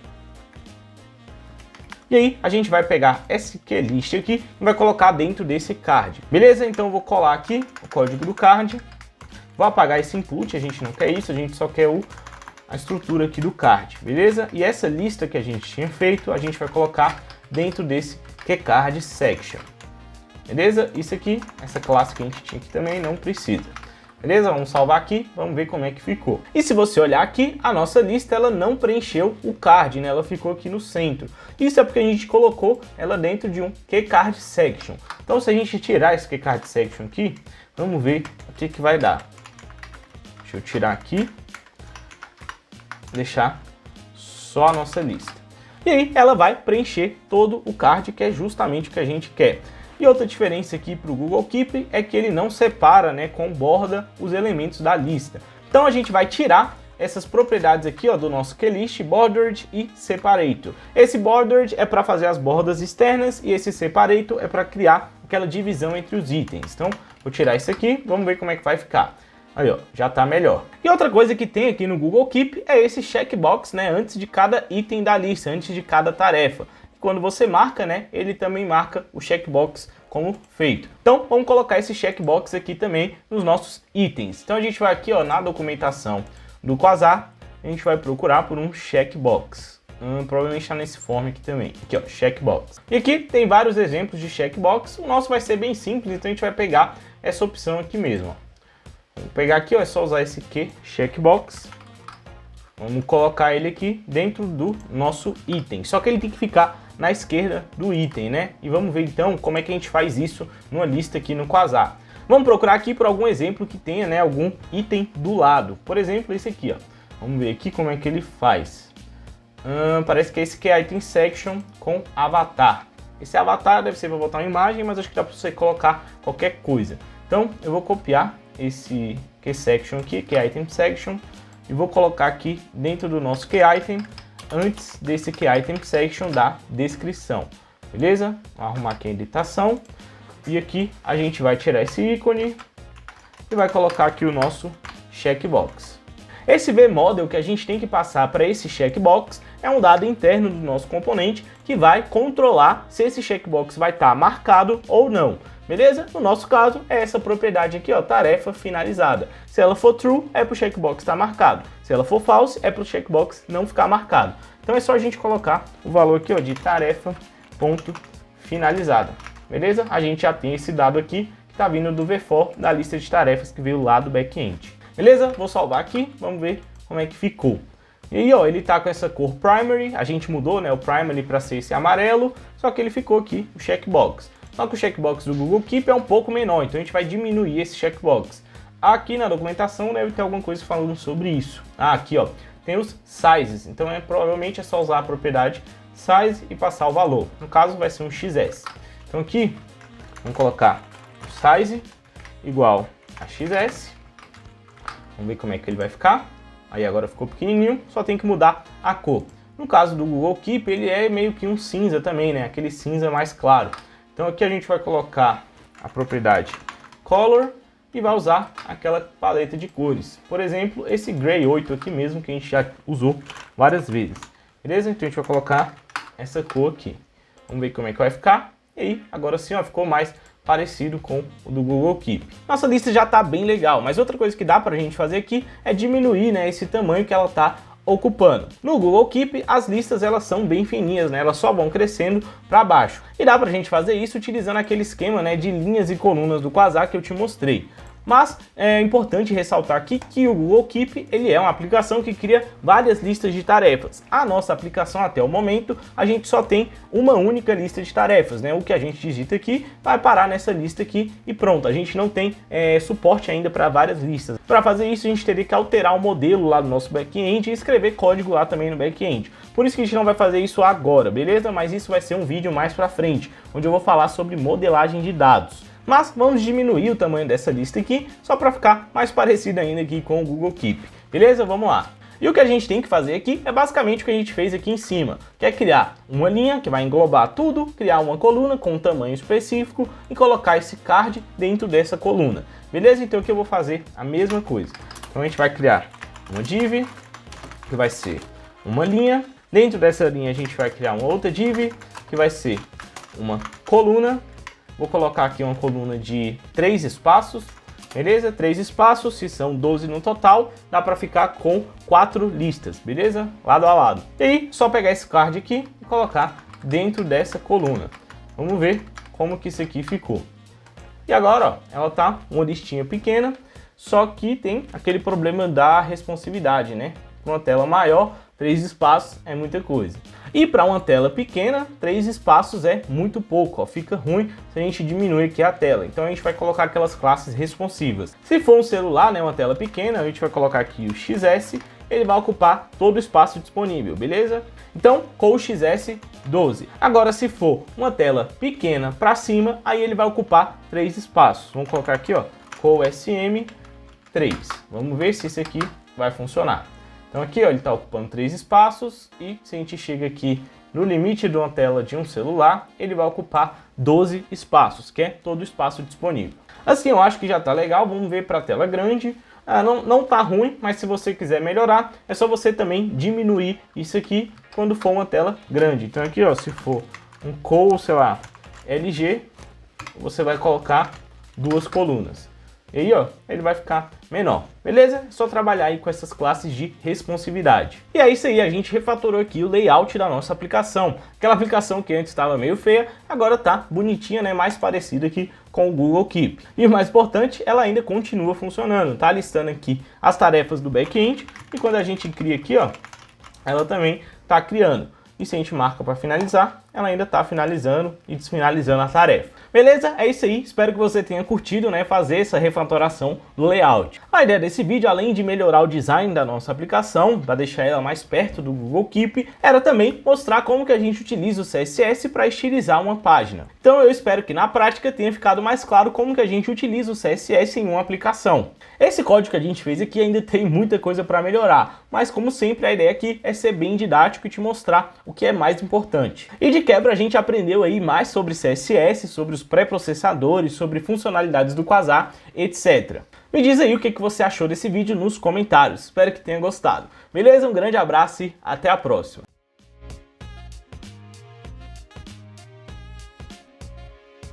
E aí a gente vai pegar esse list aqui e vai colocar dentro desse card. Beleza? Então eu vou colar aqui o código do card. Vou apagar esse input, a gente não quer isso, a gente só quer o a estrutura aqui do card, beleza? E essa lista que a gente tinha feito, a gente vai colocar dentro desse QCard Section, beleza? Isso aqui, essa classe que a gente tinha aqui também não precisa. Beleza? Vamos salvar aqui, vamos ver como é que ficou. E se você olhar aqui, a nossa lista ela não preencheu o card, né? Ela ficou aqui no centro. Isso é porque a gente colocou ela dentro de um QCard Section. Então se a gente tirar esse QCard Section aqui, vamos ver o que vai dar. Deixa eu tirar aqui, deixar só a nossa lista. E aí ela vai preencher todo o card, que é justamente o que a gente quer. E outra diferença aqui para o Google Keep é que ele não separa, né, com borda os elementos da lista. Então a gente vai tirar essas propriedades aqui, ó, do nosso QList, Bordered e Separator. Esse Bordered é para fazer as bordas externas e esse Separator é para criar aquela divisão entre os itens. Então vou tirar isso aqui, vamos ver como é que vai ficar. Aí, ó, já tá melhor. E outra coisa que tem aqui no Google Keep é esse checkbox, né, antes de cada item da lista, antes de cada tarefa. Quando você marca, né, ele também marca o checkbox como feito. Então, vamos colocar esse checkbox aqui também nos nossos itens. Então, a gente vai aqui, ó, na documentação do Quasar, a gente vai procurar por um checkbox. Provavelmente está nesse form aqui também. Aqui, ó, checkbox. E aqui tem vários exemplos de checkbox. O nosso vai ser bem simples, então a gente vai pegar essa opção aqui mesmo, ó. Vamos pegar aqui, ó, é só usar esse Q checkbox. Vamos colocar ele aqui dentro do nosso item. Só que ele tem que ficar na esquerda do item, né? E vamos ver então como é que a gente faz isso numa lista aqui no Quasar. Vamos procurar aqui por algum exemplo que tenha, né, algum item do lado. Por exemplo, esse aqui, ó. Vamos ver aqui como é que ele faz. Parece que esse aqui é Item Section com avatar. Esse avatar deve ser para botar uma imagem, mas acho que dá para você colocar qualquer coisa. Então eu vou copiar esse QSection aqui, que é Item Section, e vou colocar aqui dentro do nosso QItem, antes desse QItem Section da descrição, beleza? Vou arrumar aqui a editação, e aqui a gente vai tirar esse ícone e vai colocar aqui o nosso checkbox. Esse VModel que a gente tem que passar para esse checkbox é um dado interno do nosso componente que vai controlar se esse checkbox vai estar marcado ou não. Beleza? No nosso caso, é essa propriedade aqui, ó, tarefa finalizada. Se ela for true, é para o checkbox estar marcado. Se ela for false, é para o checkbox não ficar marcado. Então é só a gente colocar o valor aqui, ó, de tarefa.finalizada. Beleza? A gente já tem esse dado aqui que está vindo do VFor da lista de tarefas que veio lá do back-end. Beleza? Vou salvar aqui, vamos ver como é que ficou. E aí, ó, ele tá com essa cor primary, a gente mudou, né, o primary para ser esse amarelo, só que ele ficou aqui o checkbox. Só que o checkbox do Google Keep é um pouco menor, então a gente vai diminuir esse checkbox. Aqui na documentação deve ter alguma coisa falando sobre isso. Aqui, ó, tem os sizes, então provavelmente é só usar a propriedade size e passar o valor. No caso vai ser um XS. Então aqui, vamos colocar o size igual a XS. Vamos ver como é que ele vai ficar. Aí agora ficou pequenininho, só tem que mudar a cor. No caso do Google Keep, ele é meio que um cinza também, né? Aquele cinza mais claro. Então aqui a gente vai colocar a propriedade color e vai usar aquela paleta de cores. Por exemplo, esse Gray 8 aqui mesmo, que a gente já usou várias vezes. Beleza? Então a gente vai colocar essa cor aqui. Vamos ver como é que vai ficar. E aí, agora sim, ó, ficou mais parecido com o do Google Keep. Nossa lista já está bem legal, mas outra coisa que dá para a gente fazer aqui é diminuir, né, esse tamanho que ela está ocupando. No Google Keep, as listas elas são bem fininhas, né? Elas só vão crescendo para baixo. E dá para a gente fazer isso utilizando aquele esquema, né, de linhas e colunas do Quasar que eu te mostrei. Mas é importante ressaltar aqui que o Google Keep ele é uma aplicação que cria várias listas de tarefas. A nossa aplicação até o momento, a gente só tem uma única lista de tarefas, né? O que a gente digita aqui vai parar nessa lista aqui e pronto. A gente não tem suporte ainda para várias listas. Para fazer isso, a gente teria que alterar o modelo lá do nosso back-end e escrever código lá também no back-end. Por isso que a gente não vai fazer isso agora, beleza? Mas isso vai ser um vídeo mais para frente, onde eu vou falar sobre modelagem de dados. Mas vamos diminuir o tamanho dessa lista aqui, só para ficar mais parecido ainda aqui com o Google Keep. Beleza? Vamos lá. E o que a gente tem que fazer aqui é basicamente o que a gente fez aqui em cima, que é criar uma linha que vai englobar tudo, criar uma coluna com um tamanho específico e colocar esse card dentro dessa coluna. Beleza? Então aqui eu vou fazer a mesma coisa. Então a gente vai criar uma div, que vai ser uma linha. Dentro dessa linha a gente vai criar uma outra div, que vai ser uma coluna. Vou colocar aqui uma coluna de 3 espaços, beleza? 3 espaços, se são 12 no total, dá para ficar com 4 listas, beleza? Lado a lado. E aí, só pegar esse card aqui e colocar dentro dessa coluna. Vamos ver como que isso aqui ficou. E agora, ó, ela tá uma listinha pequena, só que tem aquele problema da responsividade, né? Uma tela maior, 3 espaços é muita coisa. E para uma tela pequena, 3 espaços é muito pouco, ó. Fica ruim se a gente diminuir aqui a tela. Então a gente vai colocar aquelas classes responsivas. Se for um celular, né, uma tela pequena, a gente vai colocar aqui o XS, ele vai ocupar todo o espaço disponível, beleza? Então, com o XS 12. Agora, se for uma tela pequena para cima, aí ele vai ocupar 3 espaços. Vamos colocar aqui, ó, com o SM 3. Vamos ver se esse aqui vai funcionar. Então aqui, ó, ele está ocupando 3 espaços e se a gente chega aqui no limite de uma tela de um celular, ele vai ocupar 12 espaços, que é todo o espaço disponível. Assim, eu acho que já está legal. Vamos ver para a tela grande. Não tá ruim, mas se você quiser melhorar, é só você também diminuir isso aqui quando for uma tela grande. Então aqui, ó, se for um Core, sei lá, LG, você vai colocar 2 colunas. E aí, ó, ele vai ficar menor, beleza? É só trabalhar aí com essas classes de responsividade. E é isso aí, a gente refatorou aqui o layout da nossa aplicação. Aquela aplicação que antes estava meio feia, agora tá bonitinha, né? Mais parecida aqui com o Google Keep. E o mais importante, ela ainda continua funcionando. Tá listando aqui as tarefas do back-end e quando a gente cria aqui, ó, ela também tá criando. E se a gente marca para finalizar, ela ainda está finalizando e desfinalizando a tarefa. Beleza? É isso aí. Espero que você tenha curtido, né, fazer essa refatoração do layout. A ideia desse vídeo, além de melhorar o design da nossa aplicação, para deixar ela mais perto do Google Keep, era também mostrar como que a gente utiliza o CSS para estilizar uma página. Então eu espero que na prática tenha ficado mais claro como que a gente utiliza o CSS em uma aplicação. Esse código que a gente fez aqui ainda tem muita coisa para melhorar, mas como sempre a ideia aqui é ser bem didático e te mostrar o que é mais importante. E de quebra a gente aprendeu aí mais sobre CSS, sobre os pré-processadores, sobre funcionalidades do Quasar, etc. Me diz aí o que você achou desse vídeo nos comentários. Espero que tenha gostado. Beleza? Um grande abraço e até a próxima.